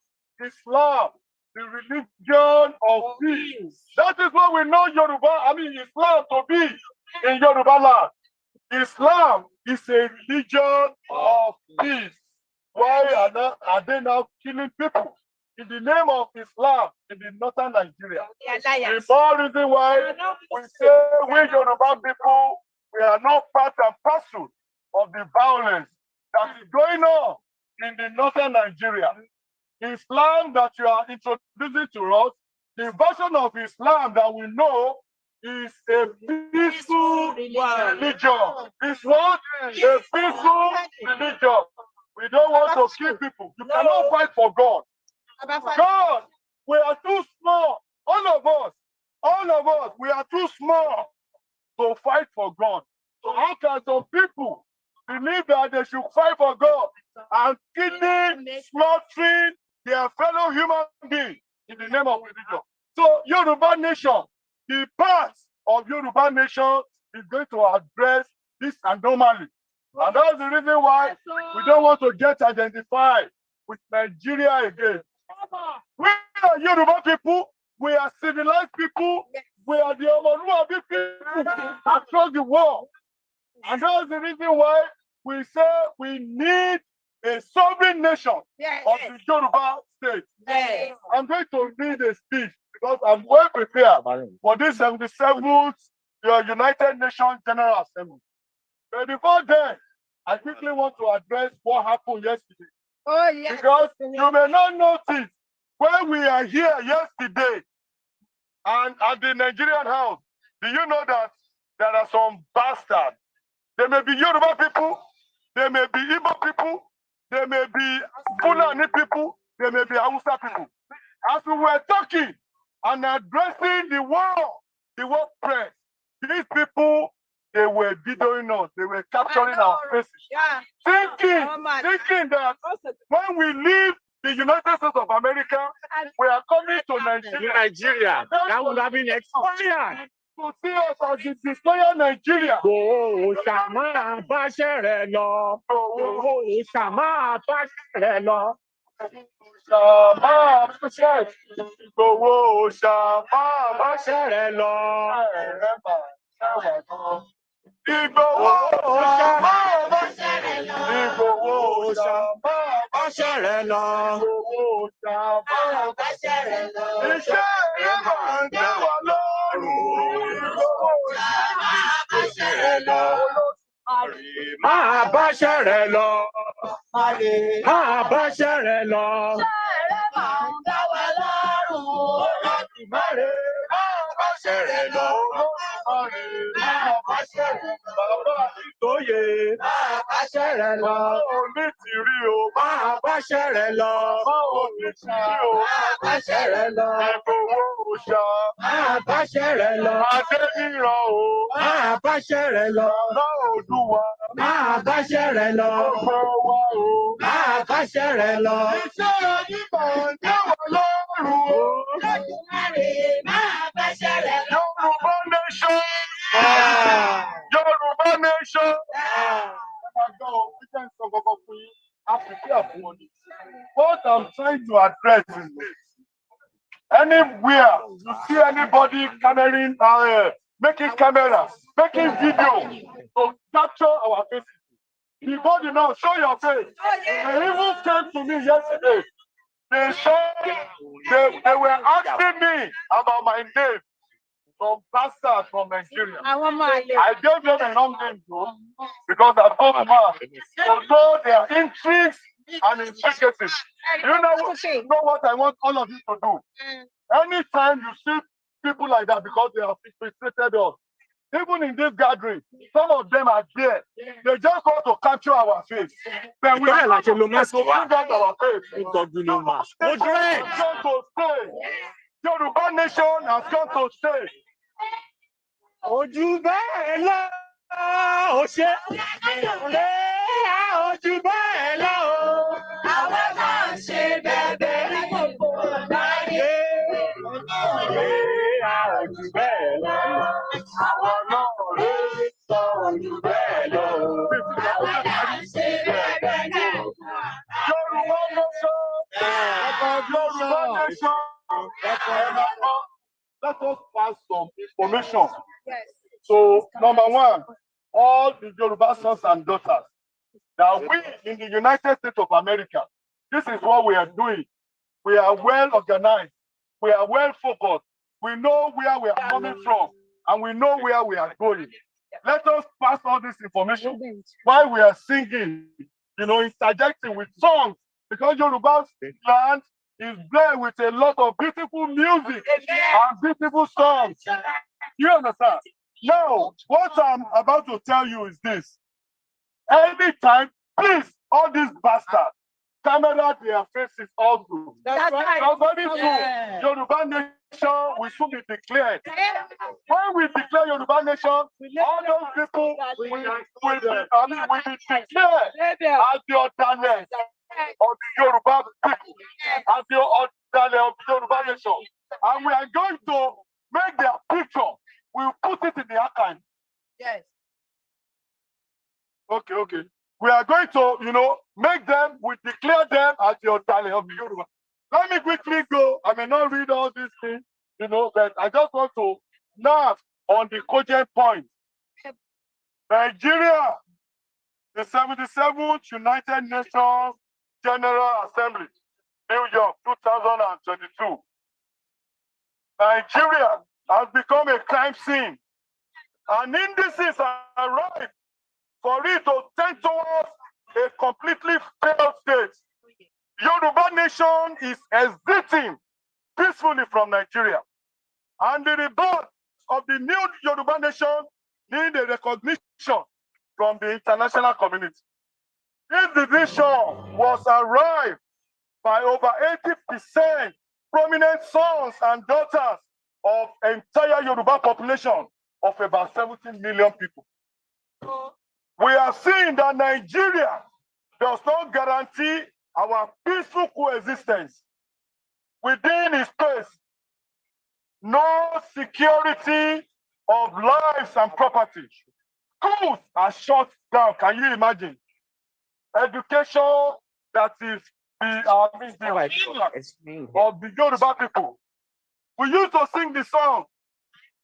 Islam, the religion of peace. That is what we know Islam to be in Yoruba land. Islam is a religion of peace. Why are they now killing people in the name of Islam in the northern Nigeria? The more reason why we say we Yoruba people, we are not part and parcel of the violence that is going on in the northern Nigeria. Islam that you are introducing to us, the version of Islam that we know is a peaceful religion. This one is a peaceful religion. We don't want to kill people. You cannot fight for God. God, we are too small. All of us, we are too small to fight for God. So how can some people believe that they should fight for God and killing, slaughtering their fellow human beings in the name of religion? So Yoruba nation, the part of Yoruba nation is going to address this anomaly. And that's the reason why we don't want to get identified with Nigeria again. We are Yoruba people, we are civilized people, we are the Omoruabi people across the world. And that's the reason why we say we need a sovereign nation of the Yoruba state. I'm going to read a speech because I'm well prepared for this 77th United Nations General Assembly. But before then, I quickly want to address what happened yesterday. Oh, yes. Because you may not notice when we are here yesterday and at the Nigerian house, do you know that there are some bastards? There may be Yoruba people, there may be Igbo people, there may be Fulani people, there may be Hausa people. As we were talking and addressing the world press, these people, they were videoing us, they were capturing our faces, thinking that when we leave the United States of America, we are coming to Nigeria. That would have been expired. To see us as the destroyer Nigeria. Oh, Shama Basherelo. Oh, Shama Basherelo. Shama Basherelo. Oh, Shama Basherelo. Ìgbòho Ṣàmá Báṣẹ̀rẹ̀ lọ. Ìgbòho Ṣàmá Báṣẹ̀rẹ̀ lọ. Ìgbòho Ṣàmá Báṣẹ̀rẹ̀ lọ. Iṣẹ́ rẹ̀ máa ń dá wa lọ́rùn. Ìgbòho Ṣàmá Báṣẹ̀rẹ̀ lọ. Máa Báṣẹ̀rẹ̀ lọ. Máa Báṣẹ̀rẹ̀ lọ. Iṣẹ́ rẹ̀ máa ń dá wa lọ́rùn. Láti má rè máa Báṣẹ̀rẹ̀ lọ. Bàbá ìtòyè máa báṣẹ̀rẹ̀ lọ. Oní tìrí o máa báṣẹ̀rẹ̀ lọ. Oní tìrí o máa báṣẹ̀rẹ̀ lọ. Ìgbòho òòṣà máa báṣẹ̀rẹ̀ lọ. Adéníran o máa báṣẹ̀rẹ̀ lọ. Láòdùwà máa báṣẹ̀rẹ̀ lọ. Gbogbo wa o máa báṣẹ̀rẹ̀ lọ. Iṣẹ́ onímọ̀ ń dá wa lọ́rùn o. Lọ́dúnmáre máa báṣẹ̀rẹ̀ lọ. Yoruba nation. What I'm trying to address is this. Anywhere you see anybody making cameras, making video to capture our faces, before now, show your face. They even came to me yesterday. They said they were asking me about my name. Some bastards from Nigeria. I gave them a long name though, because I told them, although they are intrigues and intricacies, you know what I want all of you to do? Anytime you see people like that, because they have frustrated us, even in this gathering, some of them are there. They just want to capture our face. Then we have to bring out our face. The nation has come to stay. Yoruba nation has come to stay. Ojú bẹ́ẹ̀ lọ, ó ṣe lé ojú bẹ́ẹ̀ lọ. Àwọn máa ń ṣe bẹ́ẹ̀ ní gbogbo láyé. Ojú bẹ́ẹ̀ lọ. Àwọn náà lè sọ ojú bẹ́ẹ̀ lọ. Àwọn máa ń ṣe bẹ́ẹ̀ ní gbogbo láyé. Yorùbá nation. Let us pass some information. Yes. So, number one, all the Yoruba sons and daughters, that we in the United States of America, this is what we are doing. We are well organized. We are well focused. We know where we are coming from, and we know where we are going. Let us pass all this information while we are singing, interjecting with songs, because Yoruba's land is blessed with a lot of beautiful music and beautiful songs. You understand? Now, what I'm about to tell you is this. Anytime, please, all these bastards, camera their faces all through. That's right. Very soon, Yoruba nation will soon be declared. When we declare Yoruba nation, all those people will be declared as the alternate of the Yoruba people, as the alternate of the Yoruba nation. And we are going to make their picture. We'll put it in the archive. Yes. Okay. We are going to, make them, we declare them as the alternate of the Yoruba. Let me quickly go. I may not read all these things, but I just want to nark on the cogent point. Nigeria the 77th United Nations General Assembly, New York, 2022. Nigeria has become a crime scene, and indices are ripe for it to tend towards a completely failed state. Yoruba nation is exiting peacefully from Nigeria, and the rebirth of the new Yoruba nation need a recognition from the international community. This decision was arrived by over 80% prominent sons and daughters of entire Yoruba population of about 17 million people. We are seeing that Nigeria does not guarantee our peaceful coexistence within its space. No security of lives and property. Schools are shut down. Can you imagine? Education that is the of the Yoruba people. We used to sing the song.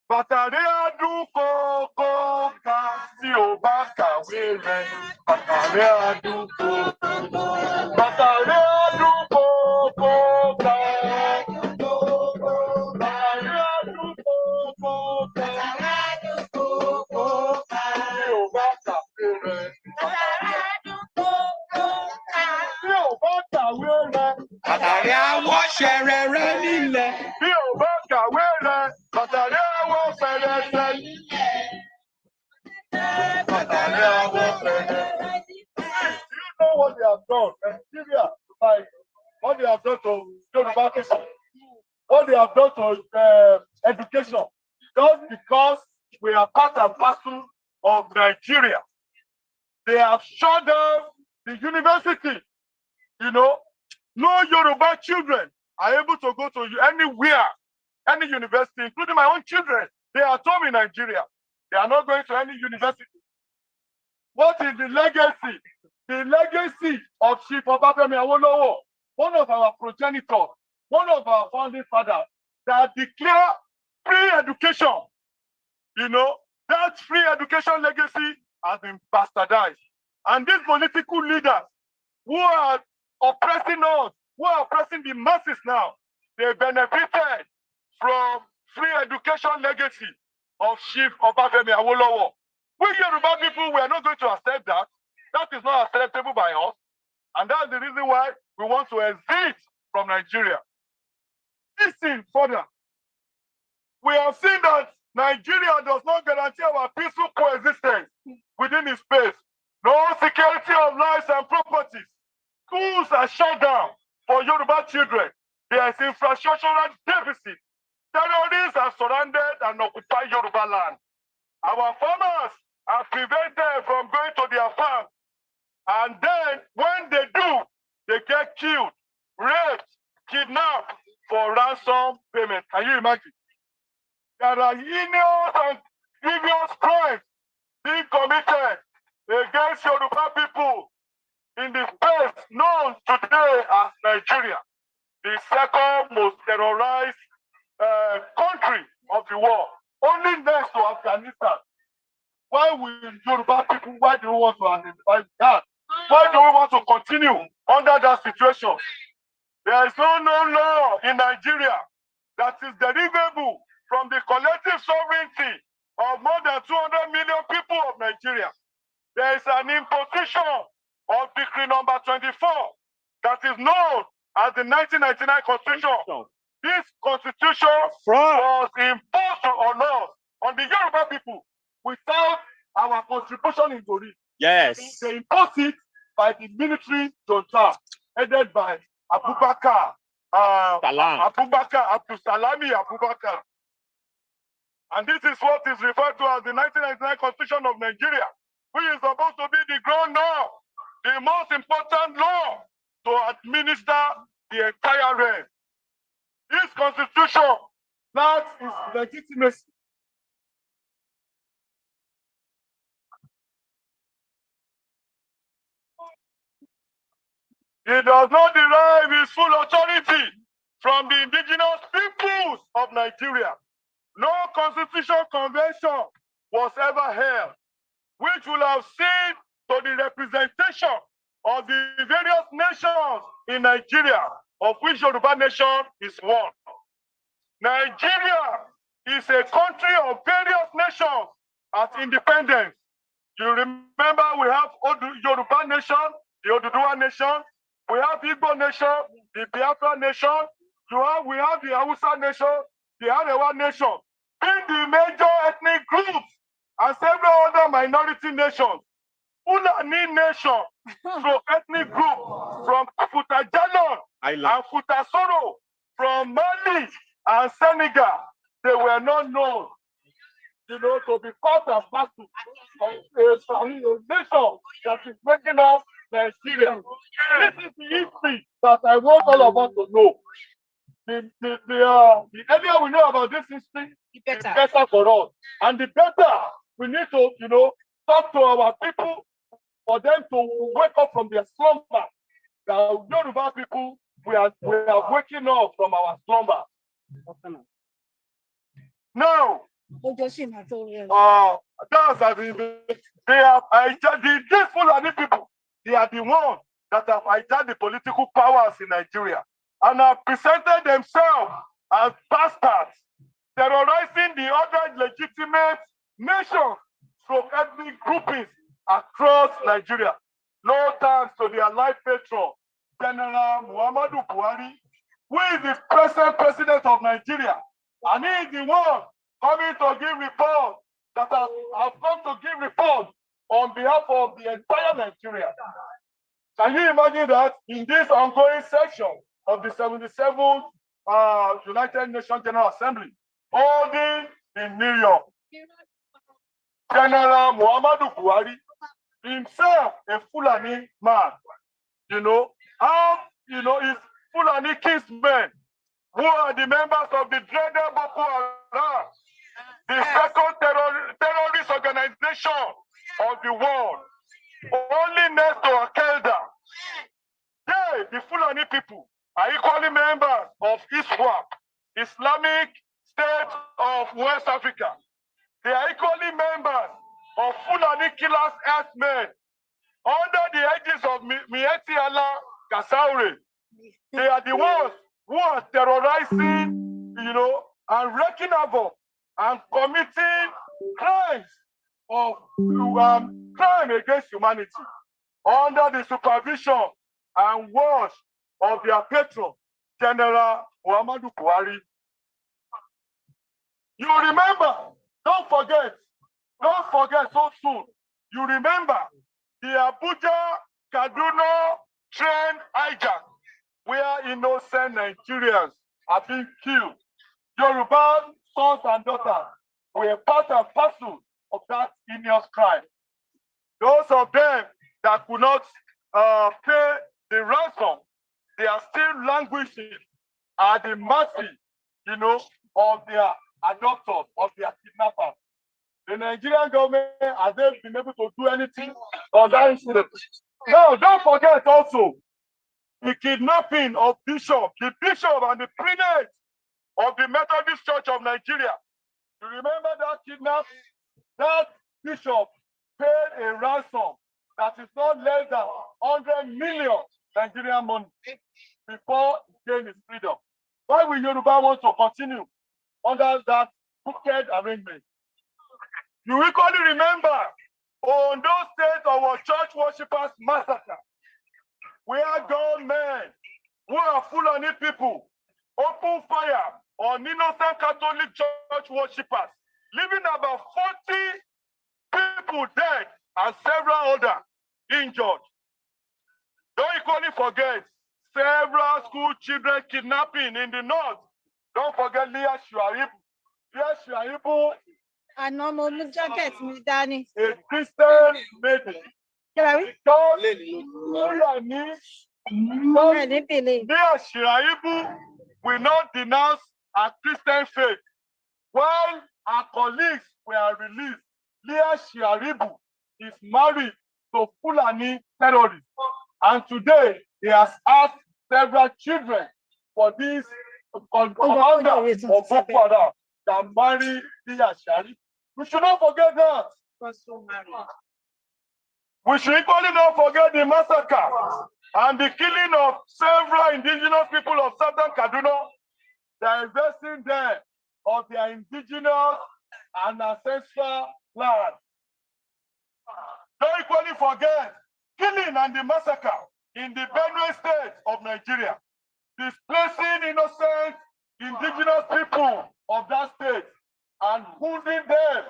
Bàtàrí àdúgbò kó ká tí ò bá kàwé rẹ̀. Bàtàrí àdúgbò. Bàtàrí àdúgbò kó ká. Bàtàrí àdúgbò kó ká. Tí ò bá kàwé rẹ̀. Tí ò bá kàwé rẹ̀. Bàtàrí àwọ̀ ṣẹ̀rẹ̀rẹ̀ nílẹ̀. Bí ò bá kàwé rẹ̀, bàtàrí àwọ̀ fẹ̀rẹ̀fẹ̀ nílẹ̀. Bàtàrí àwọ̀ fẹ̀rẹ̀fẹ̀. Do you know what they have done? Nigeria, like what they have done to Yoruba people, what they have done to education, just because we are part and parcel of Nigeria. They have shut down the university. You know, no Yoruba children are able to go to anywhere, any university, including my own children. They are at home in Nigeria. They are not going to any university. What is the legacy? The legacy of Chief Obafemi Awolowo, one of our progenitors, one of our founding fathers, that declare free education. You know, that free education legacy has been bastardized. And these political leaders who are oppressing us, who are oppressing the masses now, they benefited from free education legacy of Chief Obafemi Awolowo. We Yoruba people, we are not going to accept that. That is not acceptable by us. And that's the reason why we want to exit from Nigeria. Listen further. We have seen that Nigeria does not guarantee our peaceful coexistence within its space. No security of lives and properties. Schools are shut down for Yoruba children. There is infrastructural deficit. Terrorists have surrounded and occupied Yoruba land. Our farmers are prevented from going to their farm. And then when they do, they get killed, raped, kidnapped for ransom payment. Can you imagine? There are heinous and grievous crimes being committed against Yoruba people in the space known today as Nigeria, the second most terrorized country of the world, only next to Afghanistan. Why will Yoruba people, why do we want to identify that? Why do we want to continue under that situation? There is no law in Nigeria that is derivable from the collective sovereignty of more than 200 million people of Nigeria. There is an imposition of decree number 24 that is known as the 1999 Constitution. This Constitution was imposed on us, on the Yoruba people, without our contribution into it. Yes. They imposed it by the military junta, headed by Abubakar, Abdusalami Abubakar. And this is what is referred to as the 1999 Constitution of Nigeria, which is supposed to be the ground law, the most important law to administer the entire realm. This Constitution lacks its legitimacy. It does not derive its full authority from the indigenous peoples of Nigeria. No constitutional convention was ever held, which will have seen to the representation of the various nations in Nigeria, of which Yoruba nation is one. Nigeria is a country of various nations at independence. You remember we have Yoruba nation, the Oduduwa nation, we have Igbo nation, the Biafra nation, we have the Hausa nation, the Arewa nation, being the major ethnic groups and several other minority nations. Fulani nation, from ethnic group, from Futajalon and Futasoro, from Mali and Senegal, they were not known, to be part and parcel of a nation that is making up Nigeria. This is the history that I want all of us to know. The earlier we know about this history, the better for us. And the better we need to, talk to our people for them to wake up from their slumber. The Yoruba people, we are waking up from our slumber. Now, that's these Fulani people, they are the ones that have hijacked the political powers in Nigeria and have presented themselves as bastards, terrorizing the other legitimate nations from ethnic groupings across Nigeria. No thanks to their life patron, General Muhammadu Buhari, who is the present president of Nigeria, and he is the one coming to give report that have come to give report on behalf of the entire Nigeria. Can you imagine that in this ongoing session of the 77th United Nations General Assembly, holding in New York, General Muhammadu Buhari, himself a Fulani man, his Fulani kinsmen, who are the members of the dreaded Boko Haram, the second terrorist organization of the world, only next to Al-Qaeda. They, the Fulani people, are equally members of ISWAP, Islamic State of West Africa. They are equally members of Fulani Killers Herdsmen under the aegis of Mieti Allah Kasaure. They are the ones who are terrorizing, and wreaking havoc and committing crimes of crime against humanity under the supervision and watch of their patron, General Muhammadu Buhari. You remember, don't forget so soon. You remember the Abuja Kaduna train hijack, where innocent Nigerians are being killed. Yoruba sons and daughters were part and parcel of that heinous crime. Those of them that could not pay the ransom, they are still languishing at the mercy, of their adopters, of their kidnappers. The Nigerian government, has they been able to do anything on that incident? No, don't forget also the kidnapping of the bishop and the prelate of the Methodist Church of Nigeria. You remember that kidnap? That bishop paid a ransom that is not less than 100 million Nigerian money before he gained his freedom. Why will Yoruba want to continue under that crooked arrangement? You equally remember on those days of our church worshippers massacre, where gunmen who are Fulani people open fire on innocent Catholic church worshippers, leaving about 40 people dead and several others injured. Don't equally forget several school children kidnapping in the north. Don't forget Leah Shuaibu. Leah Shuaibu, a Christian maiden. Because Leah Shuaibu will not denounce her Christian faith. While her colleagues were released, Leah Shuaibu is married to Fulani terrorists. And today, he has asked several children for this commander of Boko Haram that marry Leah Shuaibu. We should not forget that. We should equally not forget the massacre and the killing of several indigenous people of southern Kaduna, the investing there of their indigenous and ancestral land. Don't equally forget killing and the massacre in the Benue state of Nigeria, displacing innocent indigenous people of that state and moving them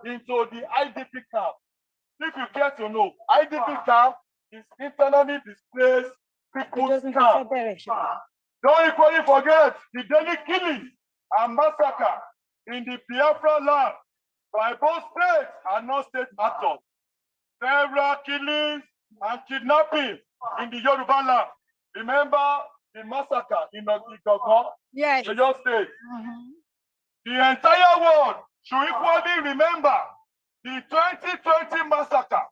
into the IDP camp. If you care to know, IDP camp is internally displaced people's camp. Don't equally forget the daily killing and massacre in the Biafra land by both state and non-state actors. Several killings and kidnapping in the Yoruba land. Remember the massacre in Ogigogo, yes, Oyo State. The entire world should equally remember the 2020 massacre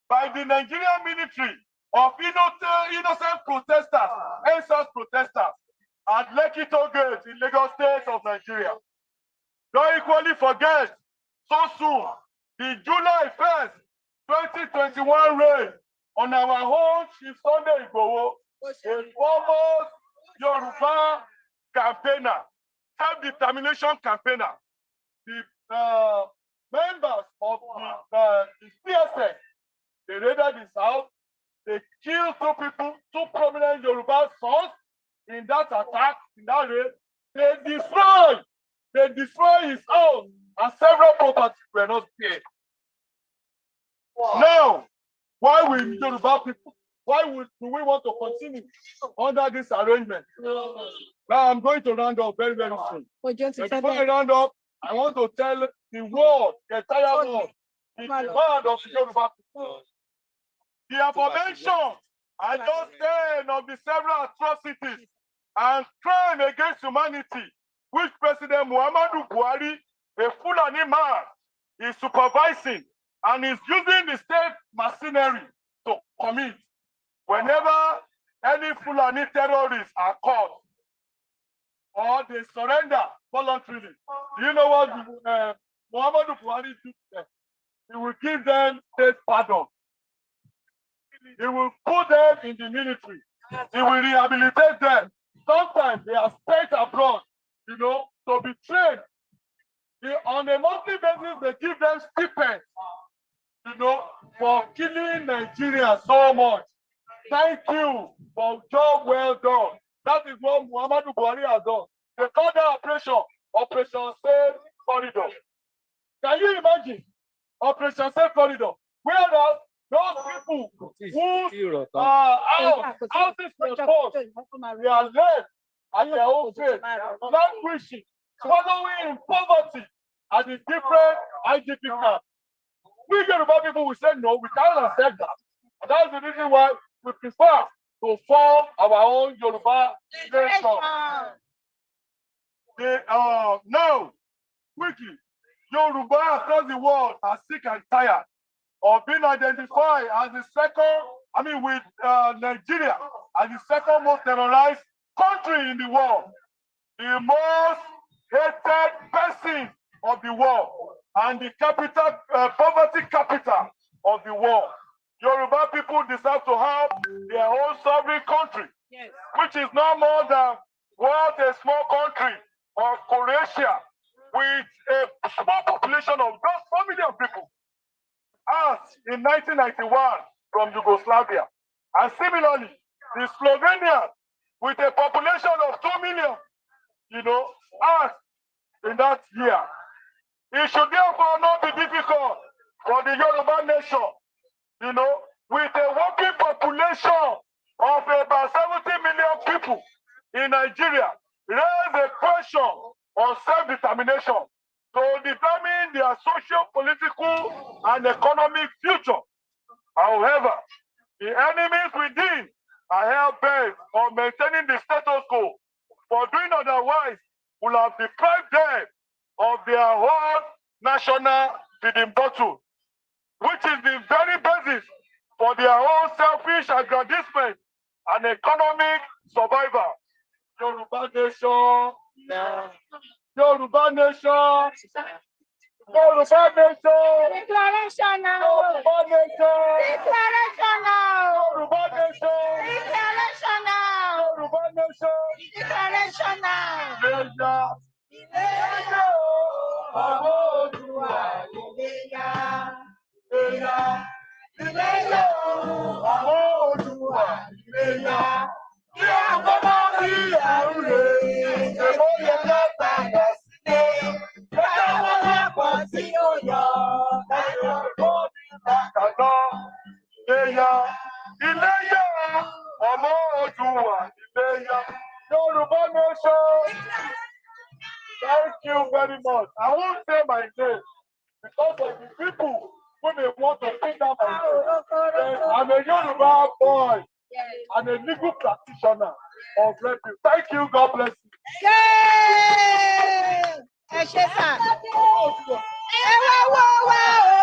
by the Nigerian military of innocent protesters, NSAS protesters at Lekki Toll Gate in Lagos State of Nigeria. Don't equally forget, so soon, the July 1st, 2021 raid on our own Chief Sunday Igboho, a foremost Yoruba campaigner, self-determination campaigner. The members of the CSS, they raided his house, they killed two people, two prominent Yoruba sons in that attack, in that raid. They destroyed his house and several properties were not spared. Now, why will Yoruba people, do we want to continue under this arrangement? Now I'm going to round up very, very soon. Before I round up, I want to tell the world, the entire world, the demand of the Yoruba people. The aforementioned are just 10 of the several atrocities and crime against humanity which President Muhammadu Buhari, a Fulani man, is supervising and is using the state machinery to commit. Whenever any Fulani terrorists are caught or they surrender voluntarily, you know what Muhammadu Buhari do to them? He will give them state pardon. He will put them in the military. He will rehabilitate them. Sometimes they are sent abroad, to be trained. On a monthly basis, they give them stipends, for killing Nigeria so much. Thank you for job well done. That is what Muhammadu Buhari has done. They call that Operation Safe Corridor. Can you imagine? Operation Safe Corridor. Whereas those people who houses were forced, they are left at their own fate, languishing, following in poverty at the different IDP camps. We Yoruba people will say no, we can't accept that. And that's the reason why we prefer to form our own Yoruba nation. Now, quickly, Yoruba across the world are sick and tired of being identified as the second, with Nigeria as the second most terrorized country in the world, the most hated person of the world, and the poverty capital of the world. Yoruba people deserve to have their own sovereign country, yes, which is no more than what a small country of Croatia with a small population of just 4 million people as in 1991 from Yugoslavia. And similarly, the Slovenia with a population of 2 million, as in that year. It should therefore not be difficult for the Yoruba nation, with a working population of about 70 million people in Nigeria, raise a question on self-determination to determine their social, political, and economic future. However, the enemies within are hell-bent on maintaining the status quo. For doing otherwise, will have deprived them of their whole national feeding bottle, which is the very basis for their own selfish aggrandizement and economic survival. Yoruba nation, Yoruba nation. Yoruba nation. Declaration now. Yoruba nation. Declaration now. Yoruba nation. Declaration now. Yoruba nation. Declaration now. Iléyá. Ọmọ Oòduà Iléyá. Iléyá. Ọmọ Oòduà Iléyá. Kí àkọ́kọ́ rí àrùlé, èmo yẹ lọ́gbà lọ sílé. Lọ́jọ́ wọn lápọ̀ tí ó yọ, ẹ̀yọ́ tó ní bàtàná. Iléyá. Ọmọ Oòduà Iléyá. Yoruba nation. Thank you very much. I won't say my name because of the people who may want to put down my name. I'm a Yoruba boy. I'm a legal practitioner of refuge. Thank you. God bless you. Yay! Ẹ ṣé sà. Ẹ wá wò wá o.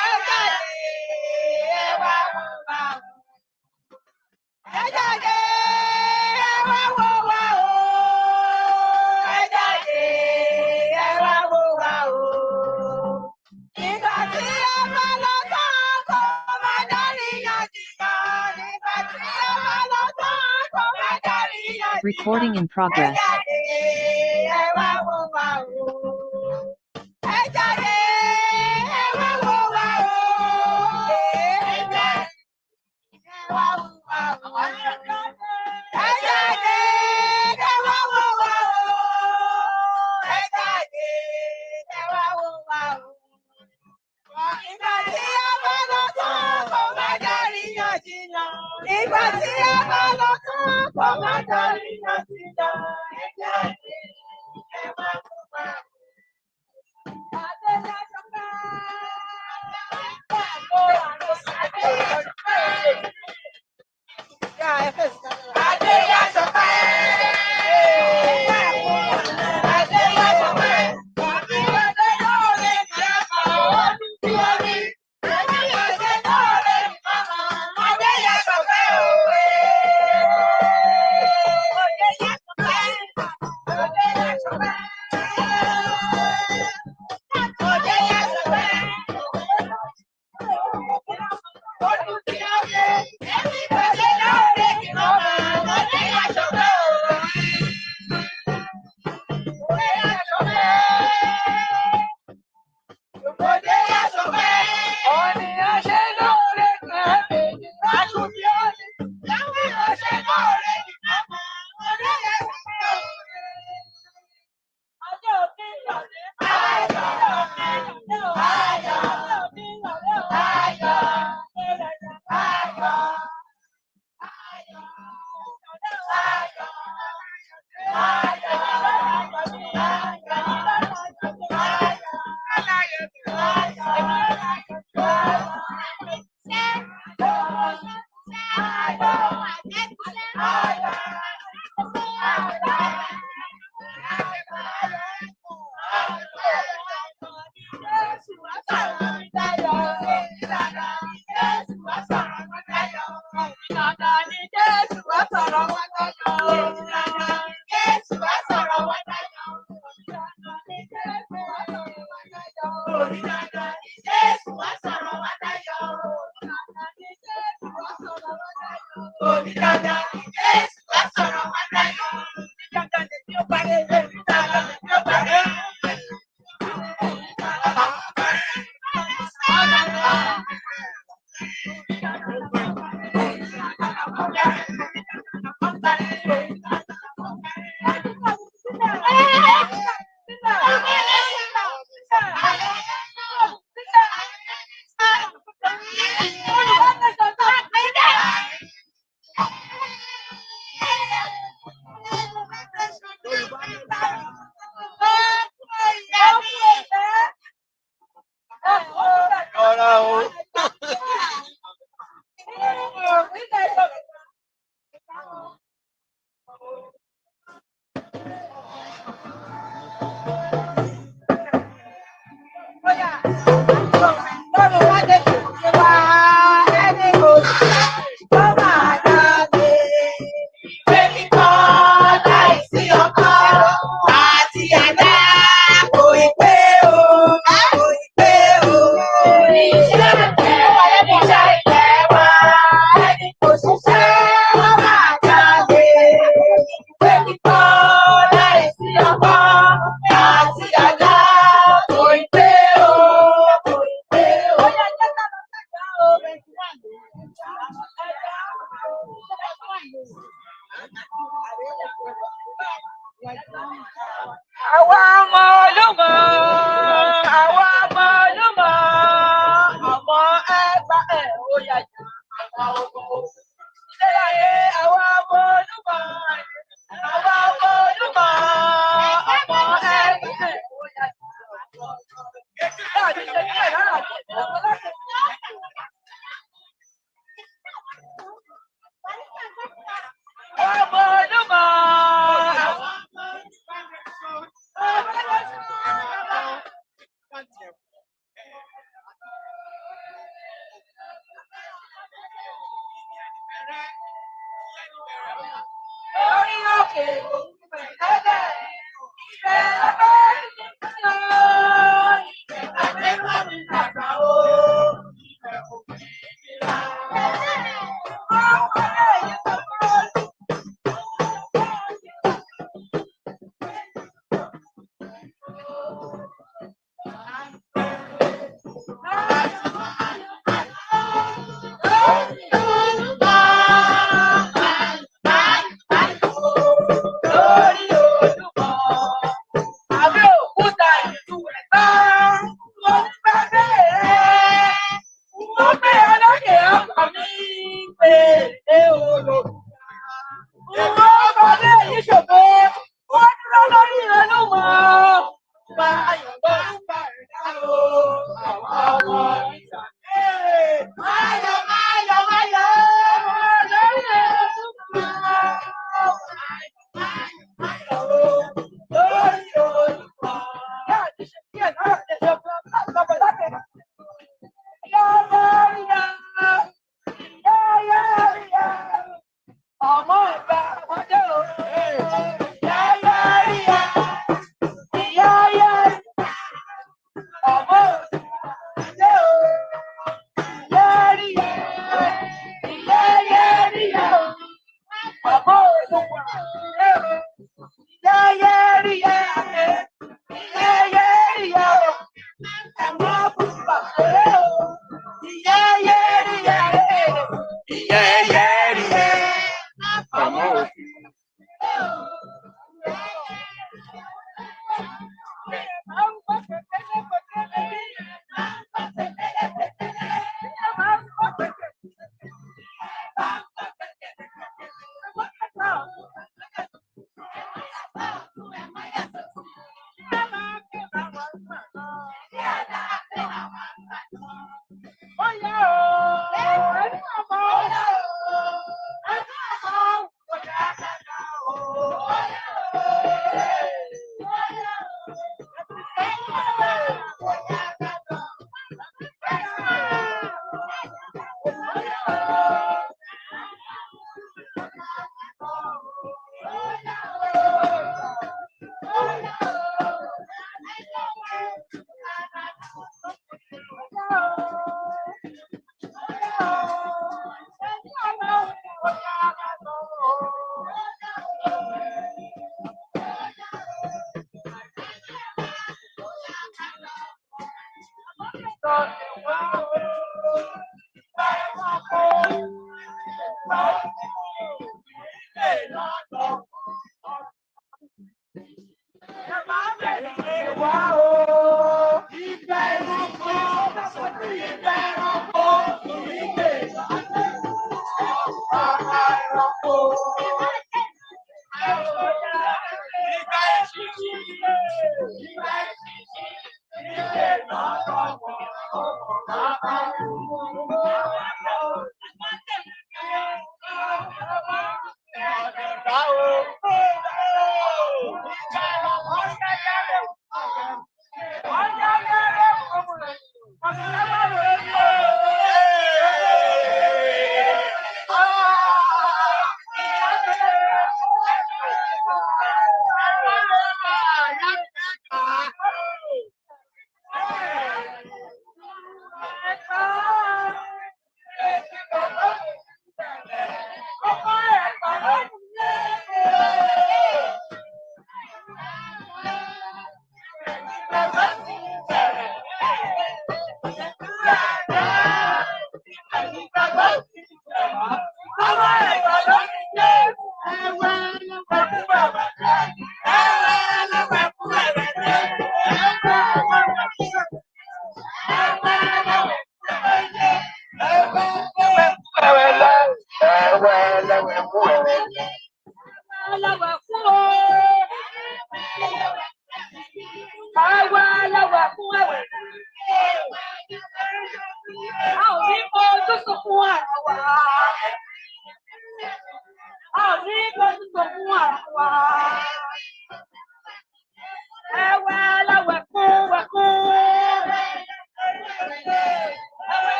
Ẹ jáde. Ẹ wá wò wá o. Ẹ jáde. Ẹ wá wò wá o. Ẹ jáde. Ẹ wá wò wá o. Nígbà tí ẹ bá lọ tán kò má dárí yànjiyàn. Nígbà tí ẹ bá lọ tán kò má dárí yànjiyàn. Recording in progress. Ẹ wá wò wá o. Ẹ jáde. Ẹ wá wò wá o. Ẹ jáde. Ẹ wá wò wá o. Ẹ jáde. Ẹ wá wò wá o. Ẹ jáde. Ẹ wá wò wá o. Nígbà tí a bá lọ tán kò má dárí yànjiyàn. Nígbà tí a bá lọ tán kò má dárí yànjiyàn. Ẹ jáde. Ẹ wá wò wá o. Àwa ọmọ Olúmọ, àwa ọmọ Olúmọ, ọmọ ẹgbà ẹ̀ ó yà jà. Ìdílé àwa ọmọ Olúmọ, àwa ọmọ Olúmọ, ọmọ ẹgbà ẹ̀ ó yà jà. Ọmọ Olúmọ. Orí òkè ẹ̀ẹ́dẹ̀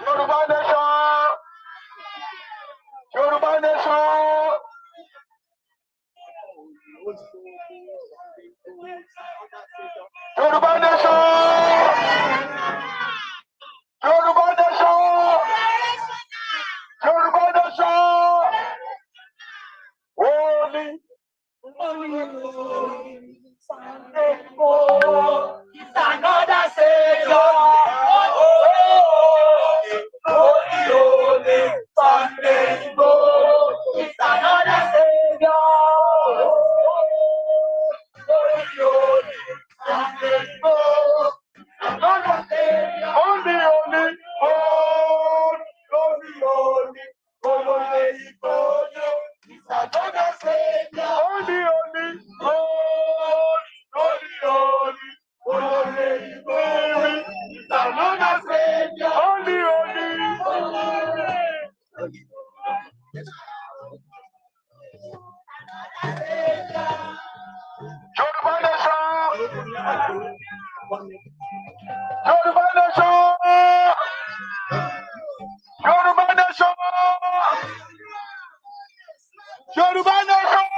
Yoruba nation! Yoruba nation! Yoruba nation! Yoruba nation! Yoruba nation! Holy, Sunday, it's another Savior. Holy, Sunday, it's another Savior. Holy, Sunday, another Savior. Holy, it's another Savior. Holy, it's another Savior. Holy. Yoruba nation! Yoruba nation! Yoruba nation! Yoruba nation!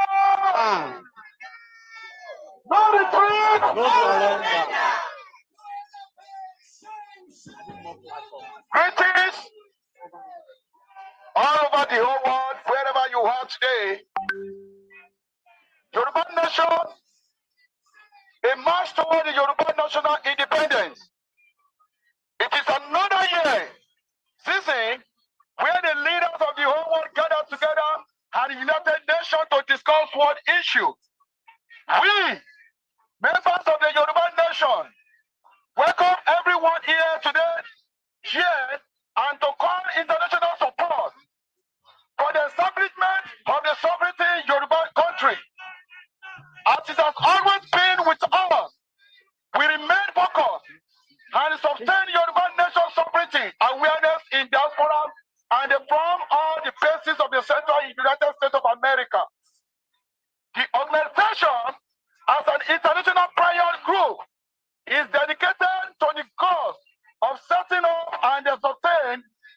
No retreat! No surrender! British! All over the whole world, wherever you are today, Yoruba nation, a march toward the Yoruba national independence. the United Nations to discuss world issues. We, members of the Yoruba nation, welcome everyone here today, here, and to call international support for the establishment of the sovereignty Yoruba country. As it has always been with us, we remain focused and sustain Yoruba nation sovereignty awareness in diaspora and from all the bases of the Central United States of America. The organization, as an international prayer group, is dedicated to the cause of setting up and sustain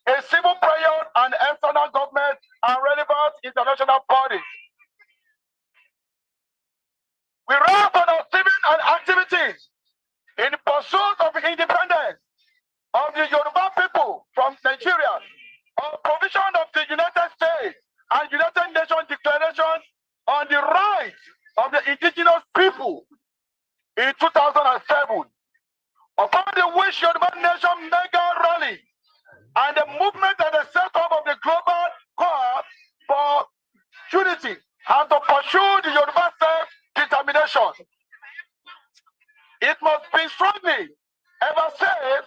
a civil prayer and external government and relevant international bodies. We run on our civil and activities in pursuit of independence of the Yoruba people from Nigeria, on provision of the United States and United Nations Declaration on the rights of the indigenous people in 2007, upon the which Yoruba Nation mega rally and the movement and the setup of the global call for unity and to pursue the Yoruba self-determination. It must be strongly ever said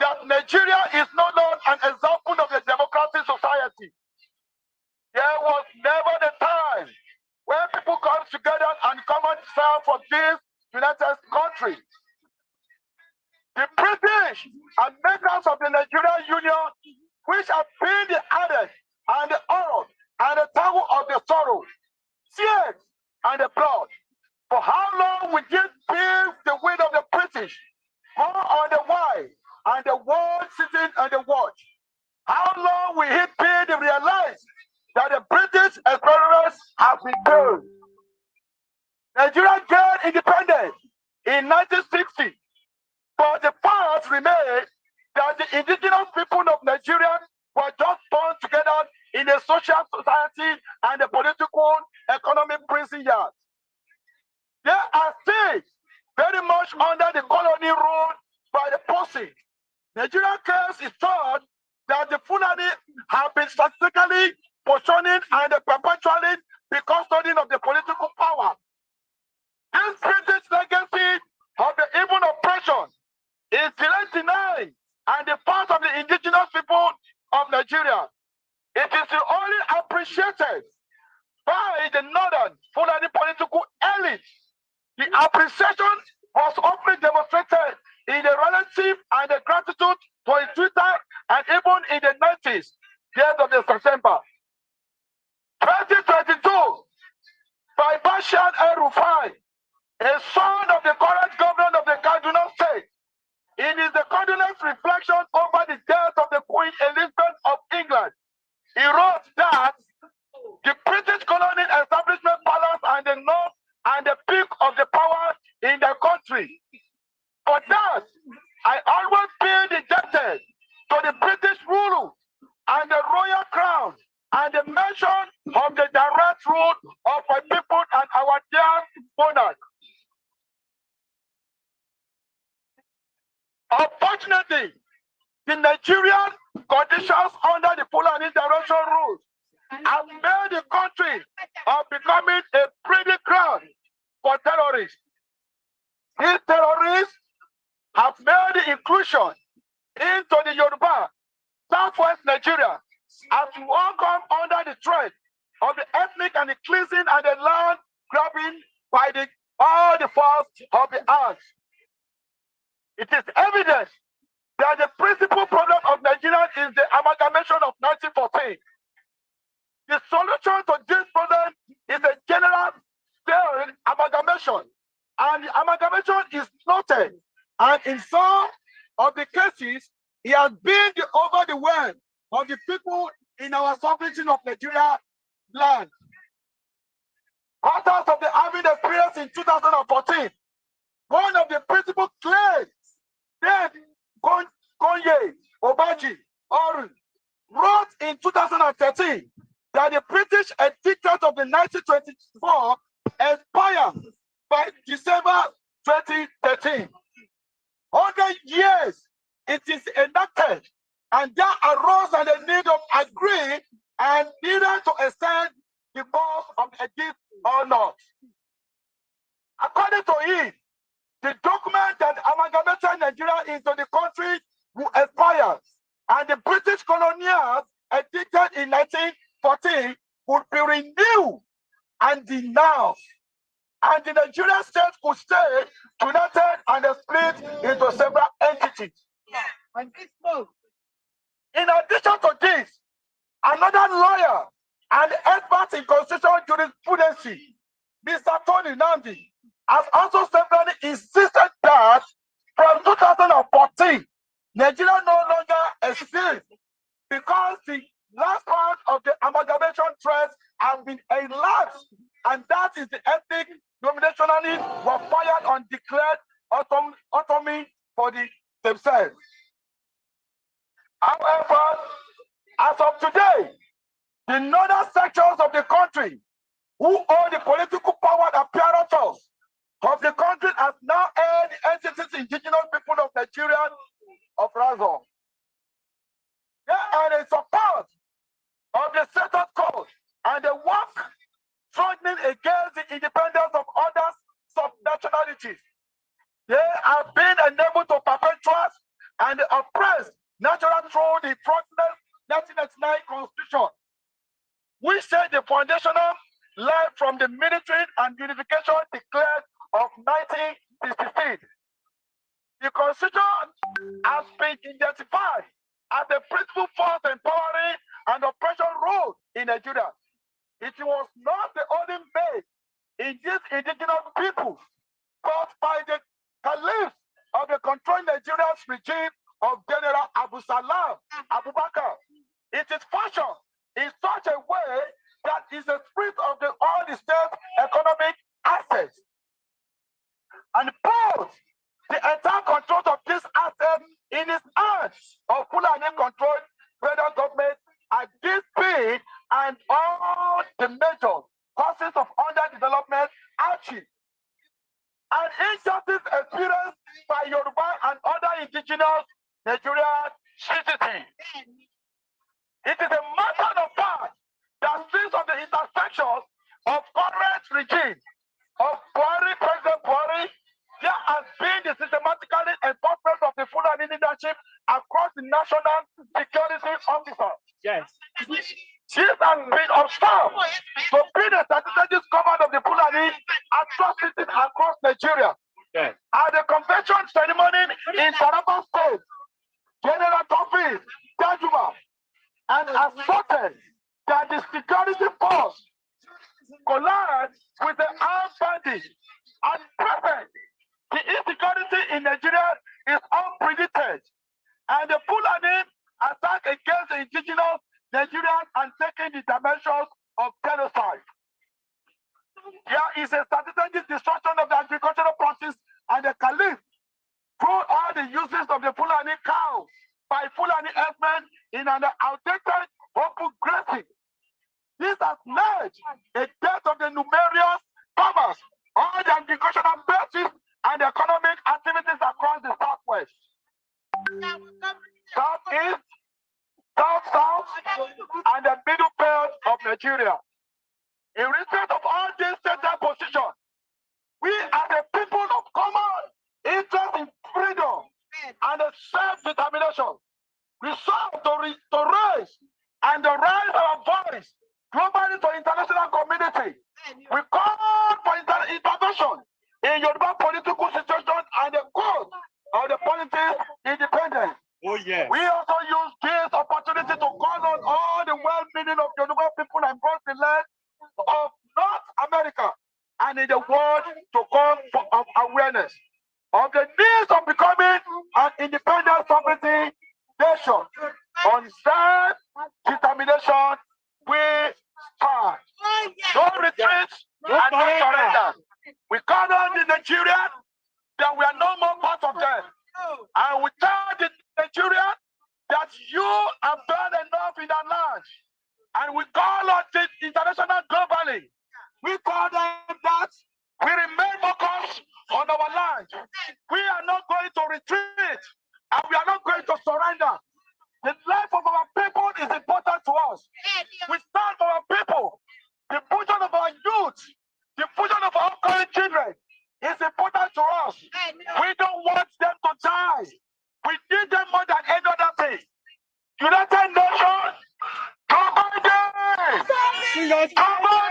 that Nigeria is no longer an example of a democratic society. There was never the time when people come together and common self for this United country. The British and makers of the Nigerian Union, which have been the added and the oil and the tower of the sorrow, tears and the blood. For how long will this be the will of the British? Go on the why and the world sitting on the watch. How long will it be to realize that the British explorers have been done? Nigeria gained independence in 1960, but the fact remains that the indigenous people of Nigeria were just born together in a social society and a political economic prison yard. They are still very much under the colony rule by the posse. Nigerian case is thought that the Fulani have been strategically positioning and perpetually the custody of the political power. This British legacy of the evil oppression is denied and the part of the indigenous people of Nigeria. It is only appreciated by the northern Fulani political elite. The appreciation was openly demonstrated in the relative and the gratitude for Twitter and even in the 90s, days of the September 2022, by Bashar El-Rufai, a son of the current governor of the Kaduna State. It is the condolence reflection over the death of the Queen Elizabeth of England. He wrote that the British colonial establishment palace and the north and the peak of the power in the country. For that, I always been indebted to the British rule and the royal crown and the mention of the direct rule of my people and our dear monarch. Unfortunately, the Nigerian conditions under the Fulani direction rules have made the country of becoming a breeding ground for terrorists. These terrorists have made the inclusion into the Yoruba, Southwest Nigeria, as we all come under the threat of the ethnic and the cleansing and the land grabbing by all the force of the earth. It is evident that the principal problem of Nigeria is the amalgamation of 1914. The solution to this problem is a general scale amalgamation, and the amalgamation is noted. And in some of the cases, it has been over the will of the people in our sovereignty of Nigeria land. Authors of the having experience in 2014, one of the principal claims that Konye Obaji Oru wrote in 2013 that the British dictate of the 1924 expired by December 2013. 100 years it is enacted, and that arose on the need of agree and needed to extend because of this or not. According to it, the document that amalgamated Nigeria into the country will expire, and the British colonials edited in 1914 would be renewed and denounced, and the Nigerian state could stay united and split into several entities. In addition to this, another lawyer and expert in constitutional jurisprudence, Mr. Tony Nandi, has also severally insisted that from 2014, Nigeria no longer exists because the last part of the amalgamation threats have been elapsed, and that is the ethnic nominationalists were fired on declared autonomy for themselves. However, as of today, the northern sections of the country who own the political power apparatus of the country has now held the entities indigenous people of Nigeria of ransom. They are in support of the status quo and they work struggling against the independence of other subnationalities. They have been enabled to perpetuate and oppress natural through the fraudulent 1999 constitution, which said the foundational life from the military and unification declared of 1966. The constitution has been identified as the principal force empowering and oppression rule in Nigeria. It was not the only made in these indigenous peoples, but by the caliphs of the controlled Nigerian regime of General Abu Salam Abubakar. It is fashioned in such a way that is the spirit of all the state's economic assets, and put the entire control of this asset in his hands of Fulani controlled federal government at this speed, and all the major causes of underdevelopment achieved. An injustice experienced by Yoruba and other indigenous Nigerian citizens. It is a matter of fact that since of the intersections of current regime of President Buhari, there has been the systematical enforcement of the Fulani leadership across the national security officers. Yes. This has been observed to be the strategic command of the Fulani atrocities across Nigeria. Yes. At the convention ceremony in Taraba State, General Tofis Tajuma and asserted that the security force collided with the armed bandits. At present, the insecurity in Nigeria is unpredicted, and the Fulani attack against the indigenous Nigerians and taking the dimensions of genocide. There is a strategic destruction of the agricultural practice and the caliph through all the uses of the Fulani cow by Fulani herdsmen in an outdated open grazing. This has led a death of the numerous farmers, all the agricultural bases and economic activities across the southwest, southeast, south, and the middle belt of Nigeria. In respect of all these stated positions, we are the people of common interest in freedom and self-determination. Resolve to raise and to raise our voice globally to international community. We call for intervention in Yoruba political situation and the cause of the politics independence. Oh, yeah. We also use this opportunity to call on all the well-meaning of Yoruba people across the land of North America and in the world to come for awareness of the needs of becoming an independent sovereignty nation. On self-determination, we stand. No retreat and no surrender. We call on the Nigerians that we are no more part of them. And we tell the Nigerians that you have done enough in our land. And we call on the international globally. We call them that we remain focused on our land. We are not going to retreat and we are not going to surrender. The life of our people is important to us. We stand for our people The future of our youth, the future of our upcoming children is important to us. We don't want them to die. We need them more than any other thing. United Nations, somebody! Somebody!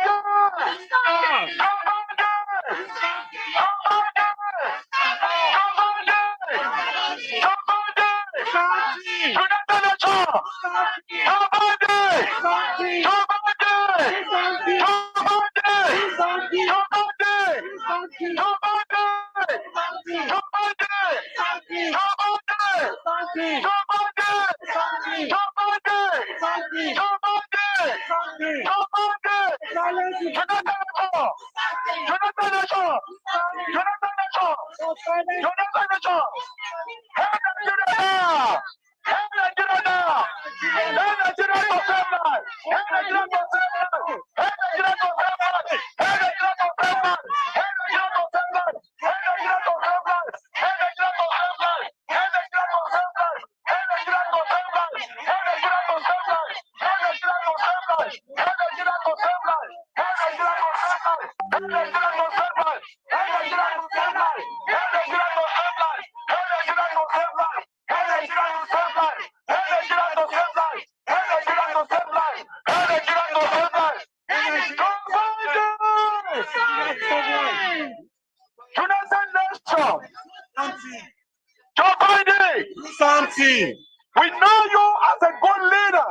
Something. We know you as a good leader.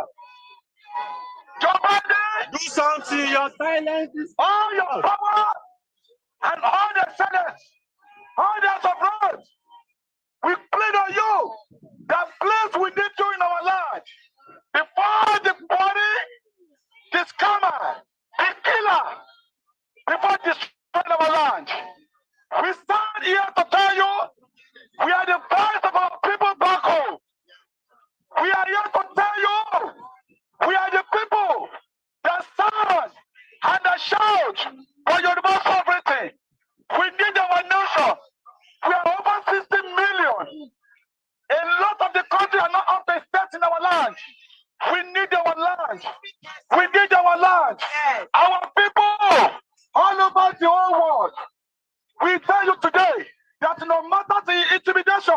Joe Biden, do something. Your silence is all your power and all the Senate, all the abroad. We plead on you that place we need you in our land. Before the body, the scammer, the killer, before destroying our land. We stand here to tell you we are the voice of our people back home. We are here to tell you we are the people that stand and that shout for Yoruba sovereignty. We need our nation. We are over 60 million. A lot of the country are not up to state in our land. We need our land. We need our land. Our people all over the whole world. We tell you today that no matter the intimidation,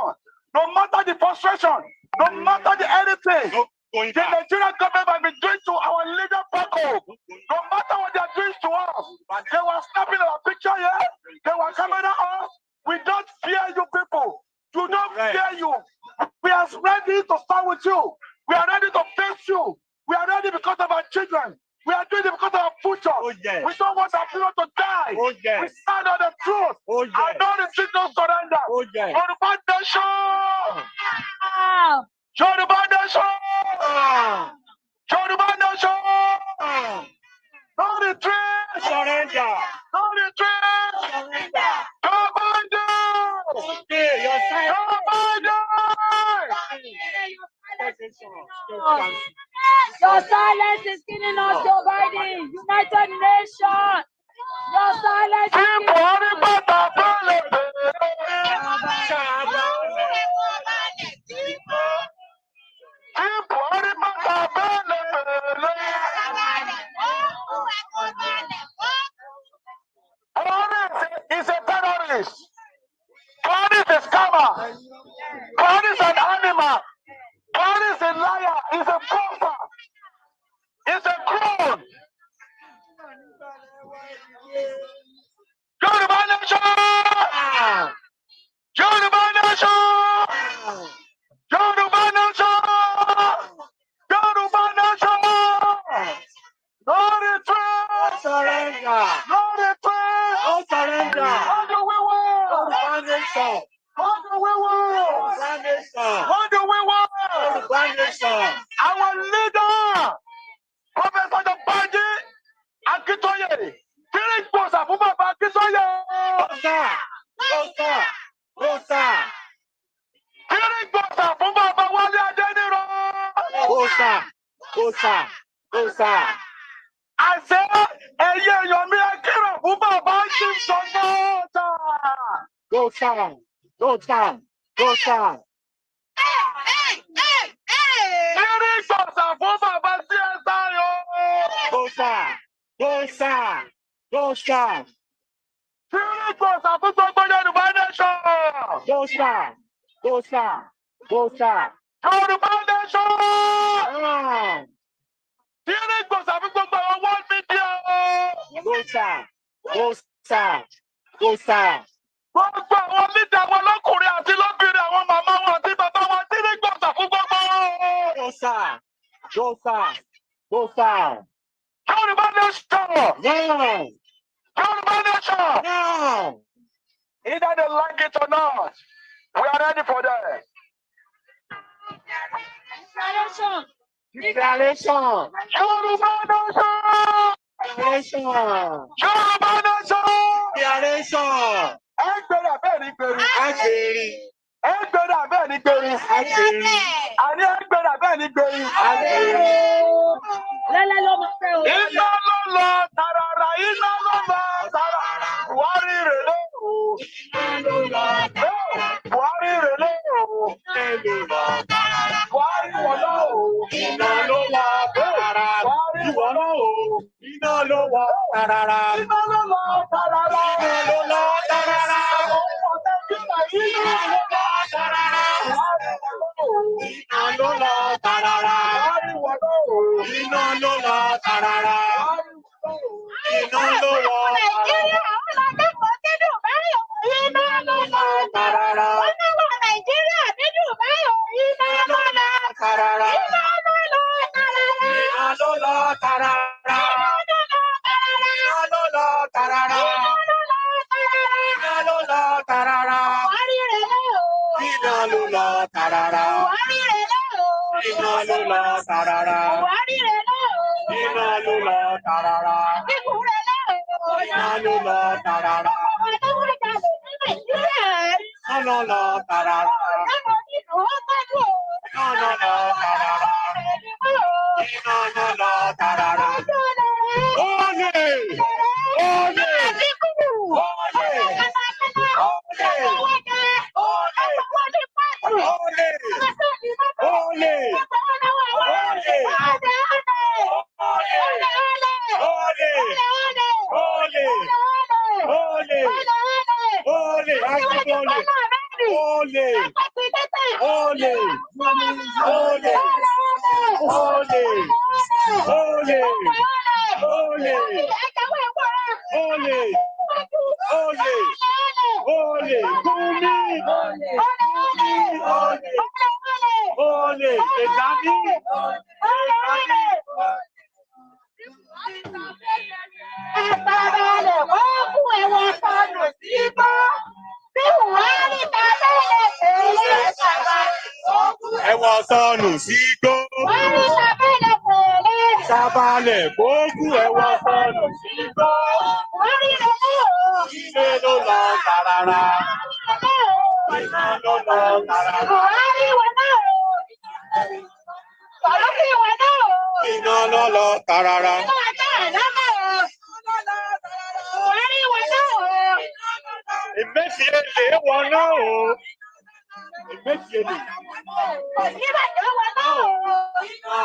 no matter the frustration, no matter the anything, the Nigerian government might be doing to our leader back home. No matter what they are doing to us, they were snapping our picture here, they were coming at us. We don't fear you people. Do not fear you. We are ready to stand with you. We are ready to face you. We are ready because of our children. We are doing it because of our future. Oh, yes. We don't want our children to die. Oh, yes. We stand on the truth. Oh, yes. I know the children surrender. Oh, yes. Yoruba nation. Yoruba nation. Yoruba nation. No retreat. Surrender. No retreat. Surrender. Okay, your side. Your silence is killing us, Joe Biden. United Nations. Your silence is killing us. He's a terrorist. God is a scammer. God is an animal. God is a liar. He's a prophet. He's a clone. Yoruba nation. Yoruba nation. Yoruba nation. Yoruba nation. No retreat. Surrender. No retreat. No surrender. How do we win? Yoruba nation. How do we win? Yoruba nation. How do we win? Yoruba nation. Our leader, Professor Jobaji Akintoye, kiri gbosa fún bàbá Akintoye. Gbosa. Gbosa. Kiri gbosa fún bàbá Wálé Adéníran. Gbosa. Gbosa. Gbosa. Àṣẹ ẹyẹ èèyàn mi ẹ kírọ̀ fún bàbá Jimson Gbosa. Gbosa. Gbosa. Gbosa. Kiri gbosa fún bàbá CSI o. Gbosa. Go, sir. Go, sir. Síríkọ̀sì fún gbogbo Yorùbá nation. Go, sir. Go, sir. Go, sir. Yorùbá nation. Ah. Síríkọ̀sì fún gbogbo àwọn world media. Go, sir. Go, sir. Go, sir. Gbogbo àwọn leader wọn lọ́kùnrin àti lóbìnrin, àwọn màmá wọn àti bàbá wọn, síríkọ̀sì fún gbogbo. Go, sir. Go, sir. Go, sir. Yorùbá nation. Now. Yorùbá nation. Now. Either they like it or not, we are ready for that. Declaration. Yorùbá nation. Declaration. Yorùbá nation. Declaration. Ẹ gbèrè bẹ́ẹ̀ ni gbèrè. Àgbèrè. Ẹ gbèrè bẹ́ẹ̀ ni gbèrè. Àgbèrè. Àní ẹ gbèrè bẹ́ẹ̀ ni gbèrè. Àgbèrè. Lẹ́lẹ́ ló máa fẹ́ o. Iná ló lọ tàràrà, iná ló lọ tàràrà. Buhari rèlé o. Iná ló lọ tàràrà. Buhari rèlé o. Iná ló lọ tàràrà. Buhari wọlé o. Iná ló lọ tàràrà. Buhari wọlé o. Iná ló wọ tàràrà. Iná ló lọ tàràrà. Iná ló lọ tàràrà. Iná ló lọ tàràrà. Iná ló lọ tàràrà. Buhari wọlé o. Iná ló lọ tàràrà. Iná ló wọ Nàìjíríà ó lọ kẹ́kọ̀ọ́ sí Dubai o. Iná ló lọ tàràrà. wọ́n náà wọ Nàìjíríà ní Dubai o. Iná ló lọ Tàràrà. Iná ló lọ tàràrà. Iná ló lọ tàràrà. Iná ló lọ tàràrà. Iná ló lọ tàràrà. Buhari rèlé o. Iná ló lọ tàràrà. Buhari rèlé o. Iná ló lọ tàràrà. Buhari rèlé o. Iná ló lọ tàràrà. Kíkú rèlé o. Iná ló lọ tàràrà. Ọmọ tó wọ́n jalè ní Nàìjíríà. Iná ló lọ tàràrà. Ọ̀dọ́mọ nínú ó tọ́jú o. Iná ló lọ tàràrà. Iná ló lọ tàràrà. Olè! Olè! Ẹwọ sọnù sí gbó. Sábàlẹ̀ gbóògù ẹwọ sọnù sí gbó. Ilé ló lọ tàràrà. Iná ló lọ tàràrà. Iná ló lọ tàràrà. Ìmẹ́sìlẹ̀ wọn náà o. Ìmẹ́sìlẹ̀. Iná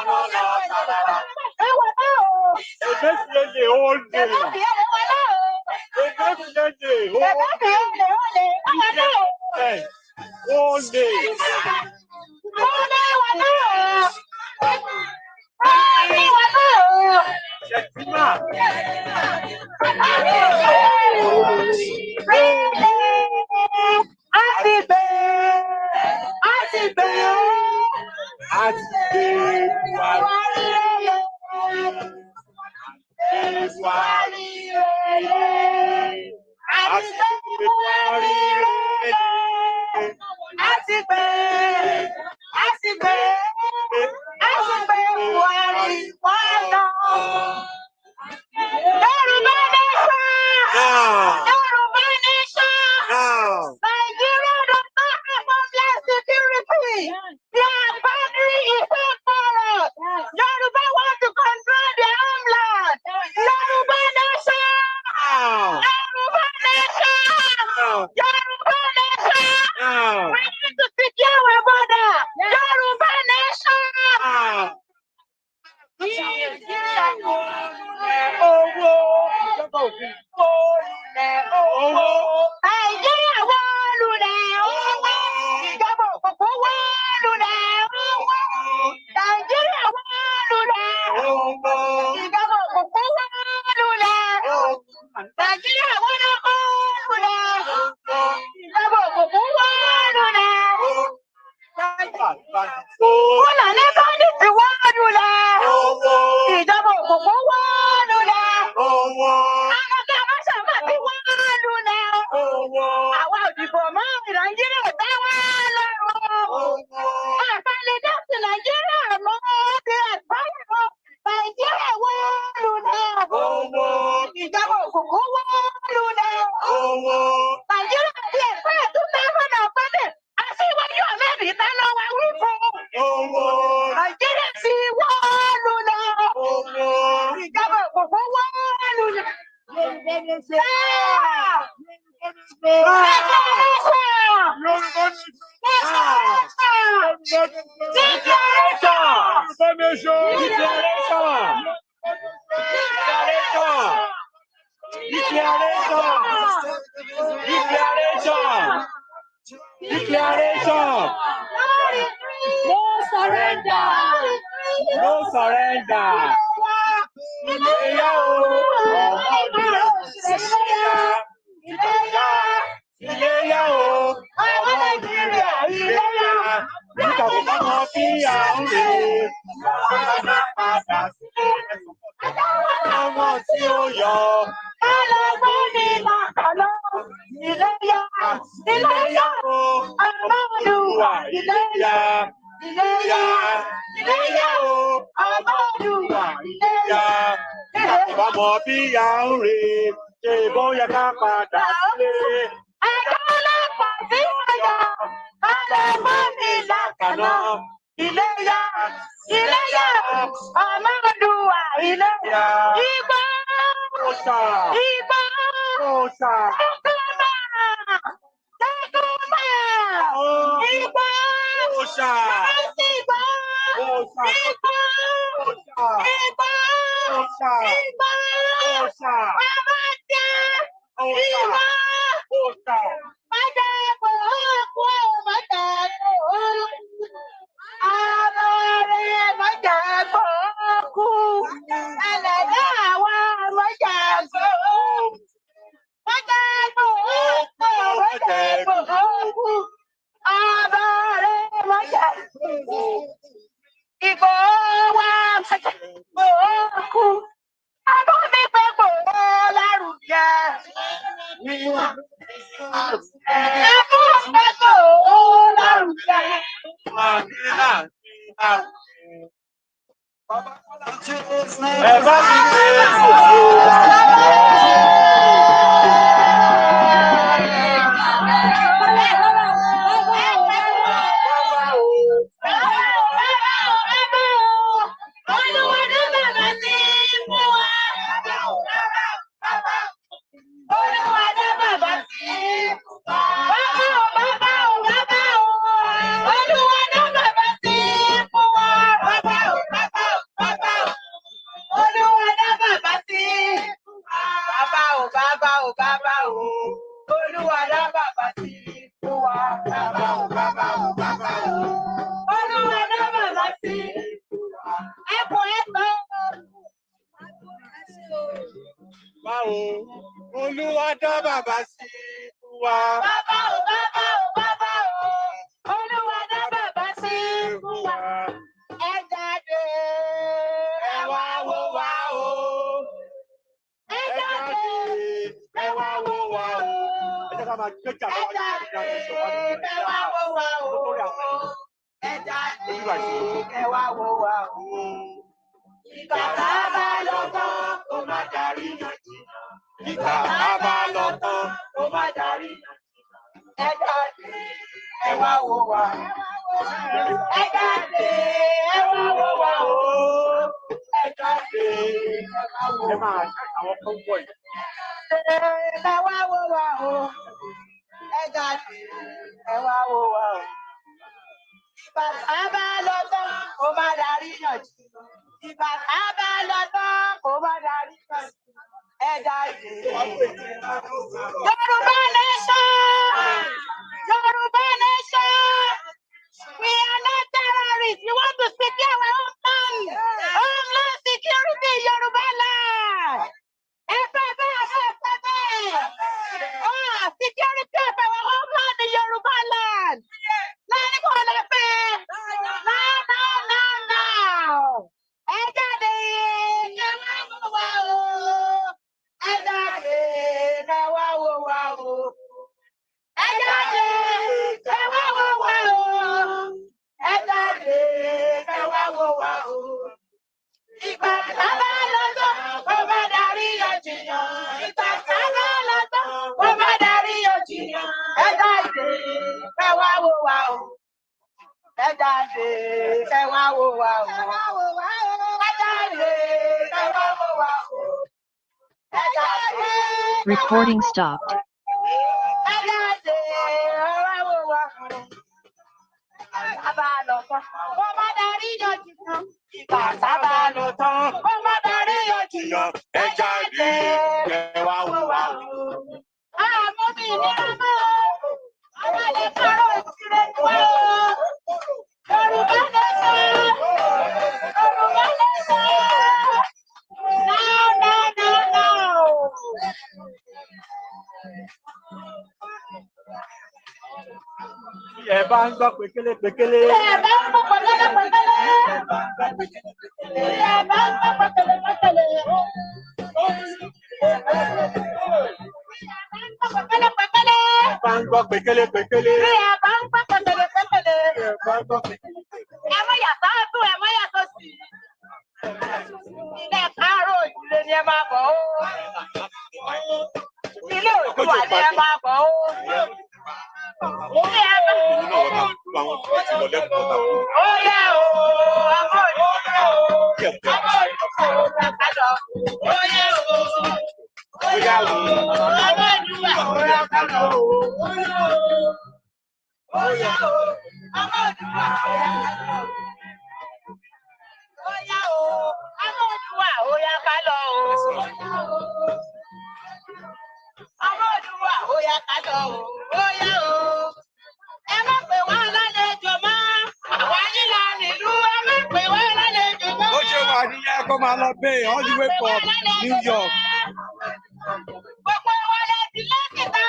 ló lọ tàràrà. Ìmẹ́sìlẹ̀ ó lè. Yoruba want to control their homeland. Yoruba Fúlàní báńdíìtì wó lulẹ̀. Ìjọba òkùnkùn wó lulẹ̀. Anọ́kẹ́ Amáṣàmá ti wó lulẹ̀. Àwa òdìbò mọ́ Nàìjíríà tẹ́ wá lọ́rùn. Àfẹ́lẹ́ dẹ́sí Nàìjíríà mọ́ bí ẹ̀fọ́ Nàìjíríà wó lulẹ̀. Ìjọba òkùnkùn wó lulẹ̀. Nàìjíríà ti ẹ̀fẹ́ 2020. Aṣíwájú Ahmed Tálọ́ wa wí fún. Nàìjíríà ti wó lulẹ̀. Ìjọba òkùnkùn wó lulẹ̀. Declaration. No surrender. No surrender. Iléyá o, Iléyá o, ọmọ Nàìjíríà Iléyá. nígbà tó bá wọn bí àwọn rèé, padà sí ọmọ tí ó yọ. Ọlọ́gbọ́n ní làkàlọ́ Iléyá. Iléyá o, ọmọ Olúwa Iléyá. Iléyá. Iléyá o, ọmọ Olúwa Iléyá. Nígbà tó bá wọn bí àwọn rèé, ṣe bóyá ká padà sílé. Ẹ̀ka ọlọ́pàá sí ọ̀yà. Ọlọ́gbọ́n ní làkàlọ́ Iléyá. Iléyá o, ọmọ Olúwa Iléyá. Ìgbà. Òòṣà. Ìgbà. Òòṣà. Tẹ́kùnmá. Tẹ́kùnmá. Ìgbà. Òòṣà. Ìgbà. Òòṣà. Ìgbà. Òòṣà. Ìgbà. Òòṣà. Ìgbà. Òòṣà. Bàbá jẹ́. Òòṣà. Ìgbà. Òòṣà. Májà kò kú májà kò. Àmọ́ rẹ̀ májà kò kú. Ẹlẹ́dàá wa májà kò. Májà kò kú májà kò kú. Àmọ́ rẹ̀ májà kò. Ìgbò wa májà kò kú. Àbọ̀ mi pé kò lárugẹ. Àbọ̀ mi pé kò lárugẹ. Ẹ bá mi gbé Olúwa dá bàbá sí fún wa. Bàbá o, Olúwa dá bàbá sí fún wa. Ẹ jáde, ẹ wá wò wá o. Ẹ jáde, ẹ wá wò wá o. Ẹ jáde, ẹ wá wò wá o. Ẹ jáde, ẹ wá wò wá o. Ìgbà tá a bá lọ tán, kó má darí yànjìnà. Ìgbà tá a bá lọ tán, kó má darí yànjìnà. Ẹ jáde, ẹ wá wò wá. Ẹ jáde, ẹ wá wò wá o. Ẹ jáde, ẹ wá wò wá. Ẹ máa ṣe àwọn tó ń bọ̀ yìí. Ẹ wá wò wá o. Ẹ jáde, ẹ wá wò wá o. Ìgbà tá a bá lọ tán, kó má darí yànjìnà. Ìgbà tá a bá lọ tán, kó má darí yànjìnà. Ẹ jáde. Yoruba nation! Yoruba nation! We are not terrorists. We want to secure our own land. Homeland security, Yoruba land. Security of our homeland in Yoruba land. Ìgbà tábà lọ́tọ̀, kó má darí òjìyàn. Ìgbà tábà lọ́tọ̀, kó má darí òjìyàn. Ẹ jáde, ẹ wá wò wá o. Ẹ jáde, ẹ wá wò wá o. Ẹ jáde, ẹ wá wò wá o. Ẹ jáde. Recording stopped. Ẹ jáde, ẹ wá wò wá o. Tábà lọ́tọ̀, kó má darí òjìyàn. Ìgbà tábà lọ́tọ̀, kó má darí òjìyàn. Ẹ jáde, ẹ wá wò wá o. Àmọ́ mi ní ọmọ o. Ọmọ lè kárò ìṣirò ìwé o. Yorùbá nation. Yorùbá nation. Now. Ẹ bá ń gbọ́ pékélé pékélé. Ẹ bá ń gbọ́ pẹ̀lẹ́lẹ́ pẹ̀lẹ́lẹ́. Ẹ bá ń gbọ́ pẹ̀lẹ́lẹ́ pẹ̀lẹ́lẹ́. Bá ń gbọ́ pékélé pékélé. Ẹ bá ń gbọ́ pẹ̀lẹ́lẹ́ pẹ̀lẹ́lẹ́. Ẹ má yàtọ̀ tún, ẹ má yàtọ̀ sí. Ilé kárò ìdílé ni ẹ máa bọ̀ ó. Ilé Oòduà ni ẹ máa bọ̀ ó. Ilé ẹ bá. Ó yẹ o, ọmọ Oòduà o. Ọmọ Oòduà o, lákàlọ́. Ó yẹ o. Ó yẹ o, ọmọ Oòduà o, lákàlọ́. Ó yẹ o. Ó yẹ o, ọmọ Oòduà o, lákàlọ́. Ó yá o, ọmọ Oòduà ó yá ká lọ o. Ọmọ Oòduà ó yá ká lọ o. Ó yá o. Ẹ má pè wá lálejò mọ́. Àwa yín la nílùú. Ẹ má pè wá lálejò mọ́. Ó ṣe wà nìyẹn kó máa lọ bẹ́ẹ̀ all the way from New York. Gbogbo wa lè ti lẹ́kìtà.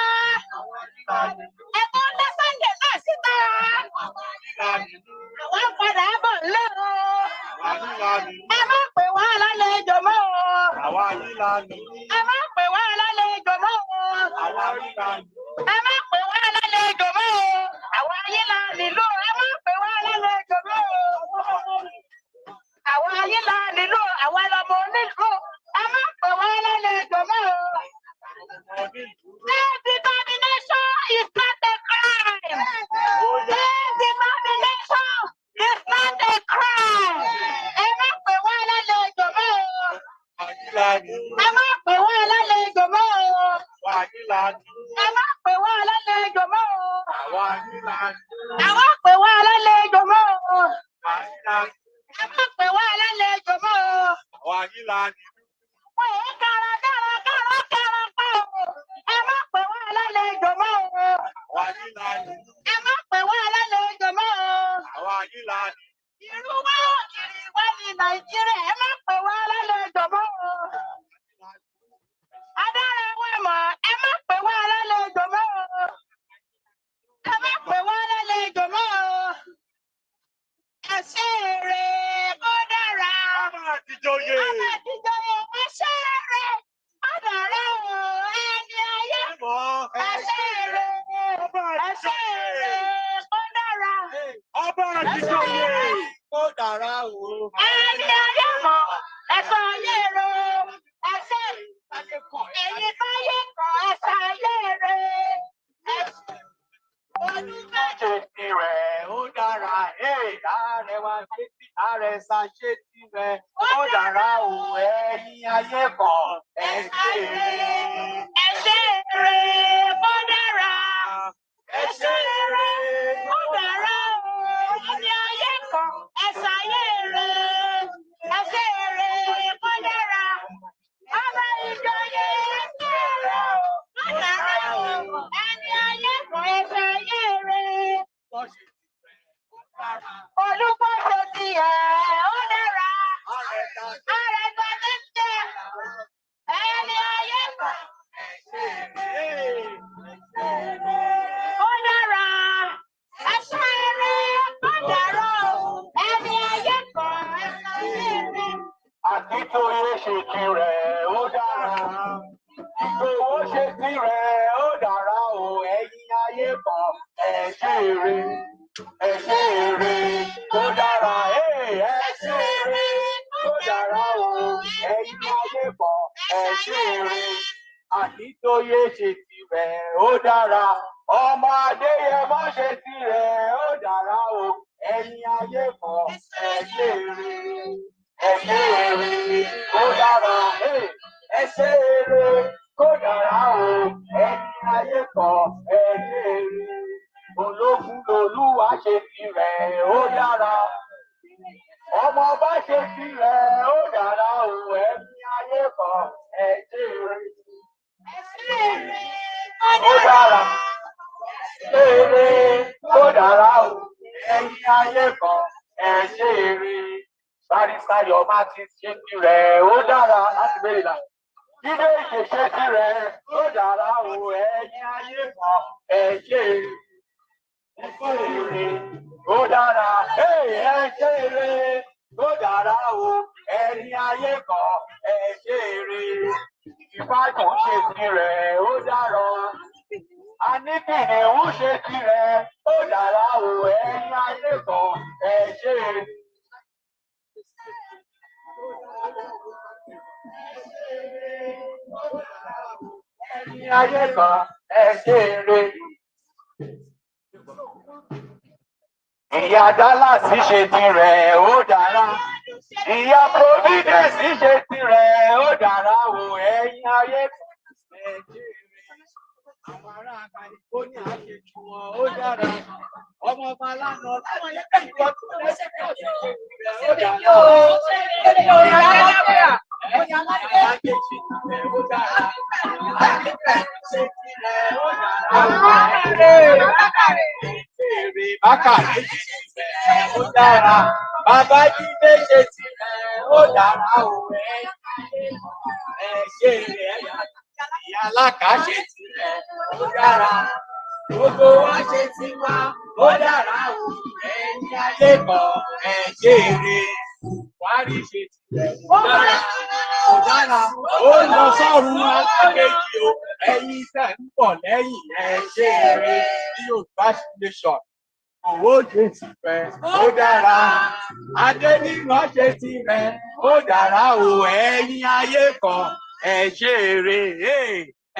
Ẹ tó ń lé Sunday náà síta. Àwọn padà bọ̀ ńlẹ̀ o. Ẹ má pè wá lálejò mọ́ o. Ẹ má pè wá lálejò mọ́ o. Ẹ má pè wá lálejò mọ́ o. Àwa ayé la nílò. Ẹ má pè wá lálejò mọ́ o. Àwa ayé la nílò. Àwa lọmọ onílù. Ẹ má pè wá lálejò mọ́ o. Self-determination is not a crime. Self-determination is not a crime. Ẹ má pè wá lálejò mọ́ o. Ẹ má pè wá lálejò mọ́ o. Ẹ má pè wá lálejò mọ́ o. Ẹ má pè wá lálejò mọ́ o. Ẹ má pè wá lálejò mọ́ o. Wọ́n yẹ kára pa o. Ẹ má pè wá lálejò mọ́ o. Ẹ má pè wá lálejò mọ́ o. Ìlú wa ògiri wá ní Nàìjíríà. Ẹ má pè wá lálejò mọ́ o. Adára wa mọ̀. Ẹ má pè wá lálejò mọ́ o. Ẹ má pè wá lálejò mọ́ o. Ẹ ṣe èrè kó dára. Ọmọ àtijọ́yè. Ẹ ṣe èrè kó dára o. Ẹni ayé mọ̀. Ẹ ṣe èrè. Ẹ ṣe èrè kó dára. Ọba àtijọ́yè. Kó dára o. Ẹni ayé mọ̀. Ẹ sọ ayé ro. Ẹ ṣe ẹ̀yin báyé kọ̀ ẹ sọ ayé re. Ṣé tirẹ̀ ó dára? Àrẹwà ṣe tí àrẹ̀sà ṣe tirẹ̀ ó dára o. Ẹ̀yin ayé kan ẹ ṣe rè. Ẹ ṣe èrè kó dára. Ẹ ṣe rè. Kó dára o. Ẹni ayé kan ẹ sọ ayé re. Ẹ ṣe èrè kó dára. Ọba ìjòyè ẹ ṣe èrè o. Kó dára o. Ẹni ayé kan ẹ sọ ayé re. Olúkọ́ṣe ti ẹ̀ ó dára. Àrẹ̀gbẹ́ ti ṣe ẹni ayé kan. Ó dára. Ẹ ṣe eré ó dára o. Ẹni ayé kan ẹ ṣe eré. Akíntóyè ṣe tirẹ̀ ó dára. Ìgbòho ṣe tirẹ̀ ó dára o. Ẹ̀yin ayé kan ẹ ṣe rè. Ẹ ṣe rè ó dára. Ẹ ṣe rè ó dára ṣe eré. Àkítóyè ṣe tirẹ̀ ó dára. Ọmọ Adéyẹmọ ṣe tirẹ̀ ó dára o. Ẹ̀yin ayé kan ẹ ṣe eré. Ẹ ṣe eré ó dára. Ẹ ṣe eré ó dára o. Ẹ̀yin ayé kan ẹ ṣe eré. Ológun lolúwa ṣe tirẹ̀ ó dára. Ọmọ bá ṣe tirẹ̀ ó dára o. Ẹ̀yin ayé kan ẹ ṣe eré. Ó dára. Ṣé eré ó dára o. Ẹ̀yin ayé kan ẹ ṣe eré. Barrister Yoruba ti ṣe tirẹ̀ ó dára láti bẹ̀rẹ̀ là. Jíde ìṣẹ̀ṣe tirẹ̀ ó dára o. Ẹ̀yin ayé kan ẹ ṣe eré. Ẹ ṣe eré ó dára. Ẹ ṣe eré ó dára o. Ẹ̀yin ayé kan ẹ ṣe eré. Ìbàdàn ṣe tirẹ̀ ó dára. Aníkìnnìún ṣe tirẹ̀ ó dára o. Ẹ̀yin ayé kan ẹ ṣe eré. Ẹ̀yin ayé kan ẹ ṣe eré. Ìyá Dallas ṣe tirẹ̀ ó dára. Ìyá Providence ṣe tirẹ̀ ó dára o. Ẹ̀yin ayé kan ẹ ṣe eré. Àwọn ará California ṣe jù wọn ó dára. Ọmọ ọba lánàá láti ẹgbẹ́ ìwọ tó lẹ́sẹ̀ pọ̀ sí tirẹ̀ ó dára. Bàbá Jídé ṣe tirẹ̀ ó dára o. Ẹ ṣe rẹ̀ ìyá alákà ṣe tirẹ̀ ó dára. Gbogbo wa ṣe tiwa ó dára o. Ẹ̀yin ayé kan ẹ ṣe eré. Wárí ṣe tirẹ̀ ó dára. Ó dára. Ó lọ sọ́run alákejì o. Ẹ̀yin tẹ̀ ń bọ̀ lẹ́yìn ẹ ṣe eré. Bí Yorùbá nation. Owó ṣe tirẹ̀ ó dára. Adéníran ṣe tirẹ̀ ó dára o. Ẹ̀yin ayé kan ẹ ṣe eré.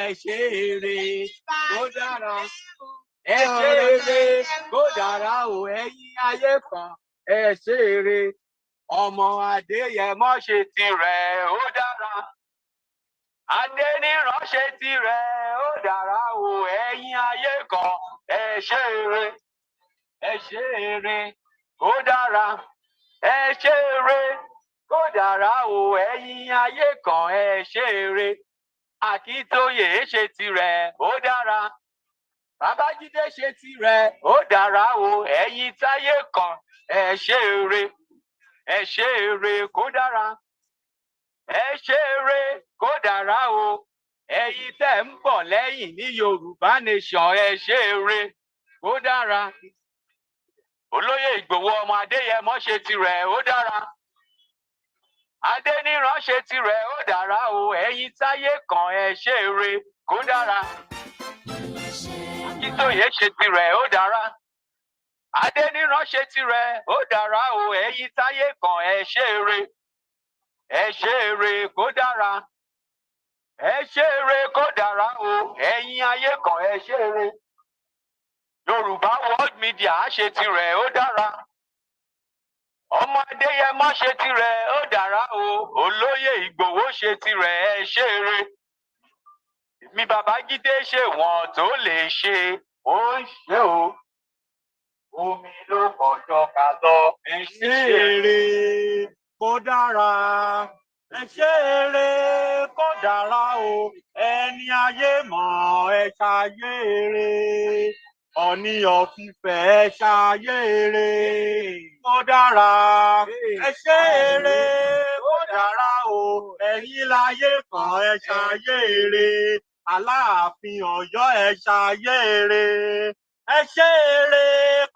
Ẹ ṣe eré ó dára. Ẹ ṣe eré ó dára o. Ẹ̀yin ayé kan ẹ ṣe eré. Ọmọ Adéyẹmọ ṣe tirẹ̀ ó dára. Adéníran ṣe tirẹ̀ ó dára o. Ẹ̀yin ayé kan ẹ ṣe eré. Ẹ ṣe eré ó dára. Ẹ ṣe eré ó dára o. Ẹ̀yin ayé kan ẹ ṣe eré. Àkítóyè ṣe tirẹ̀ ó dára. Babájídé ṣe tirẹ̀ ó dára o. Ẹ̀yin táyé kan ẹ ṣe eré. Ẹ ṣe eré kó dára. Ẹ ṣe eré kó dára o. Ẹ̀yin tẹ̀ ń bọ̀ lẹ́yìn ní Yorùbá nation ẹ ṣe eré kó dára. Olóyè Ìgbòho ọmọ Adéyẹmọ ṣe tirẹ̀ ó dára. Adéníran ṣe tirẹ̀ ó dára o. Ẹ̀yin táyé kan ẹ ṣe eré kó dára. Akítóyè ṣe tirẹ̀ ó dára. Adéníran ṣe tirẹ̀ ó dára o. Ẹ̀yin táyé kan ẹ ṣe eré. Ẹ ṣe eré kó dára. Ẹ ṣe eré kó dára o. Ẹ̀yin ayé kan ẹ ṣe eré. Yorùbá World Media ṣe tirẹ̀ ó dára. Ọmọ Adéyẹmọ ṣe tirẹ̀ ó dára o. Olóyè Ìgbòho ṣe tirẹ̀ ẹ ṣe eré. Mi Babájídé ṣe wọ́n tó lè ṣe ó ń ṣe o. Omi ló kọjọ ká lọ. Ẹ ṣe eré kó dára. Ẹ ṣe eré kó dára o. Ẹni ayé mọ̀ ẹ ṣayé eré. Ọ̀ní ọ̀fìfẹ́ ẹ ṣayé eré kó dára. Ẹ ṣe eré kó dára o. Ẹ̀yin láyé kan ẹ ṣayé eré. Aláàfin Ọ̀yọ́ ẹ ṣayé eré. Ẹ ṣe eré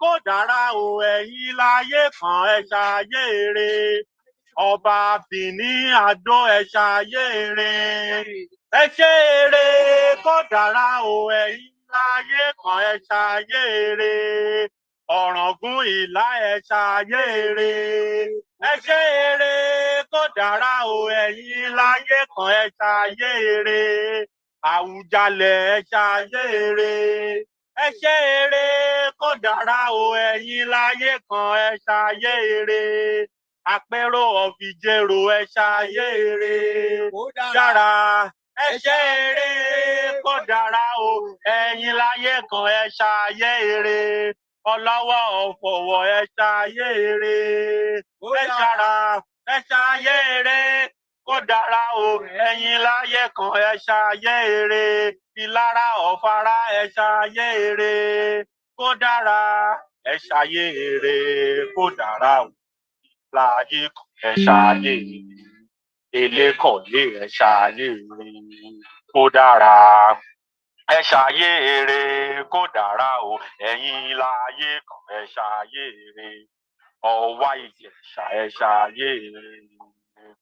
kó dára o. Ẹ̀yin láyé kan ẹ ṣayé eré. Ọba Benin Adó ẹ ṣayé eré. Ẹ ṣe eré kó dára o. Ẹ̀yin láyé kan ẹ ṣayé eré. ọ̀ràngún ìlà ẹ ṣayé eré ẹ ṣe eré kó dára o ẹ̀yin láyé kan ẹ ṣayé eré Àwùjalẹ̀ ẹ ṣayé eré ẹ ṣe eré kó dára o ẹ̀yin láyé kan ẹ ṣayé eré Àpérò ọ̀fìjẹrò ẹ ṣayé eré dára ẹ ṣe eré kó dára o ẹ̀yin láyé kan ẹ ṣayé eré Ọlọ́wọ́ ọ̀fọ̀wọ̀ ẹ ṣayé eré ẹ ṣara ẹ ṣayé eré kó dára o ẹ̀yin láyé kan ẹ ṣayé eré Ìlara Ọ̀fàrà ẹ ṣayé eré kó dára ẹ ṣayé eré kó dára o láyé kan ẹ ṣayé eré Elékọ̀lé ẹ ṣayé eré kó dára ẹ ṣayé eré kó dára o ẹ̀yin láyé kan ẹ ṣayé eré Ọ̀wá Ìjẹ̀ṣà ẹ ṣayé eré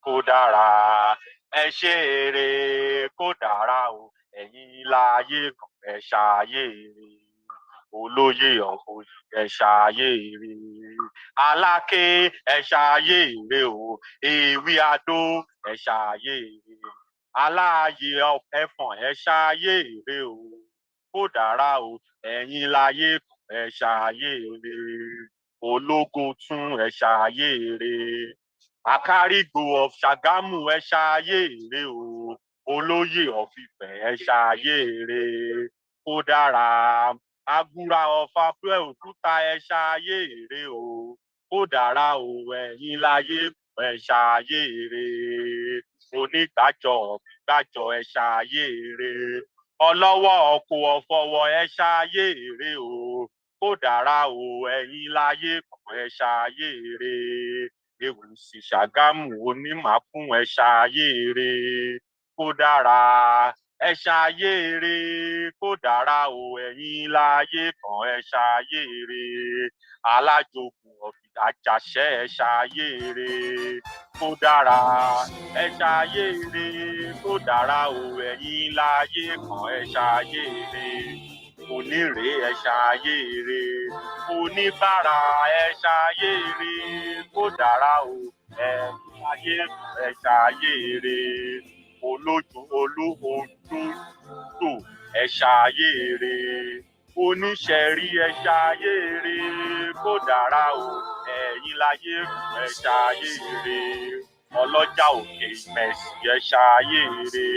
kó dára ẹ ṣe eré kó dára o ẹ̀yin láyé kan ẹ ṣayé eré Olóyè Ọ̀fọ̀ ẹ ṣayé eré Aláké ẹ ṣayé eré o Ewí Adó ẹ ṣayé eré Aláàyè Ẹfọ̀n ẹ ṣayé eré o kó dára o ẹ̀yin láyé kan ẹ ṣayé eré Ológun tún ẹ ṣayé eré Àkárìgbò of Ṣàgámù ẹ ṣayé eré o Olóyè of Ifẹ̀ ẹ ṣayé eré kó dára Àgùrà of Abẹ́òkúta ẹ ṣayé eré o kó dára o ẹ̀yin láyé kan ẹ ṣayé eré Onígbàjọ Ọ̀gbàjọ ẹ ṣayé eré Ọlọ́wọ́ Ọkọ̀ Ọ̀fọ̀wọ̀ ẹ ṣayé eré o kó dára o ẹ̀yin láyé kan ẹ ṣayé eré Ewùsì Ṣàgámù Onímàkùn ẹ ṣayé eré kó dára ẹ ṣayé eré kó dára o ẹ̀yin láyé kan ẹ ṣayé eré Alájòkun Àjàṣẹ́ ẹ ṣayé eré kó dára ẹ ṣayé eré kó dára o ẹ̀yin láyé kan ẹ ṣayé eré Onírè ẹ ṣayé eré Oníbàárà ẹ ṣayé eré kó dára o ẹ̀yin láyé kan ẹ ṣayé eré Olójútó ẹ ṣayé eré Oníṣẹ̀rí ẹ ṣayé eré kó dára o ẹ̀yin láyé kan ẹ ṣayé eré Ọlọ́jà Òkè Ìmẹ̀sì ẹ ṣayé eré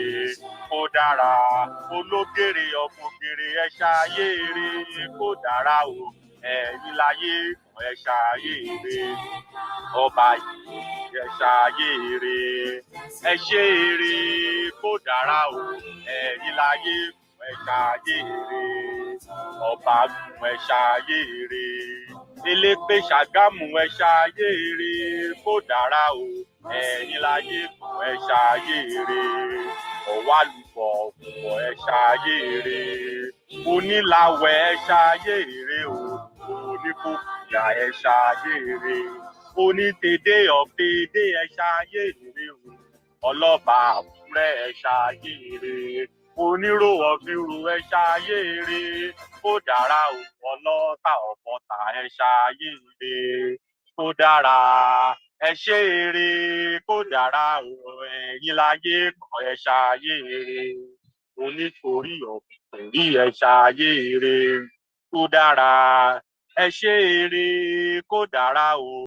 kó dára Ológèrè Ọ̀fọ̀gèrè ẹ ṣayé eré kó dára o ẹ̀yin láyé kan ẹ ṣayé eré Ọba yìí ẹ ṣayé eré ẹ ṣe eré kó dára o ẹ̀yin láyé kan ẹ ṣayé eré Ọba Ògùn ẹ ṣayé eré Elépè Ṣàgámù ẹ ṣayé eré kó dára o ẹ̀yin láyé kan ẹ ṣayé eré Ọ̀wálùfọ̀ Ọ̀fọ̀ ẹ ṣayé eré Onílàwẹ̀ ẹ ṣayé eré o Oníkòkìyà ẹ ṣayé eré Onítèdè ọ̀fẹ́dé ẹ ṣayé eré o Ọlọ́ba Àkúrẹ́ ẹ ṣayé eré Onírò ọ̀fìrù ẹ ṣayé eré kó dára o Ọlọ́ta Ọ̀fọ̀tà ẹ ṣayé eré kó dára ẹ ṣe eré kó dára o ẹ̀yin láyé kan ẹ ṣayé eré Onítorí Ọ̀fìtorí ẹ ṣayé eré kó dára ẹ ṣe eré kó dára o.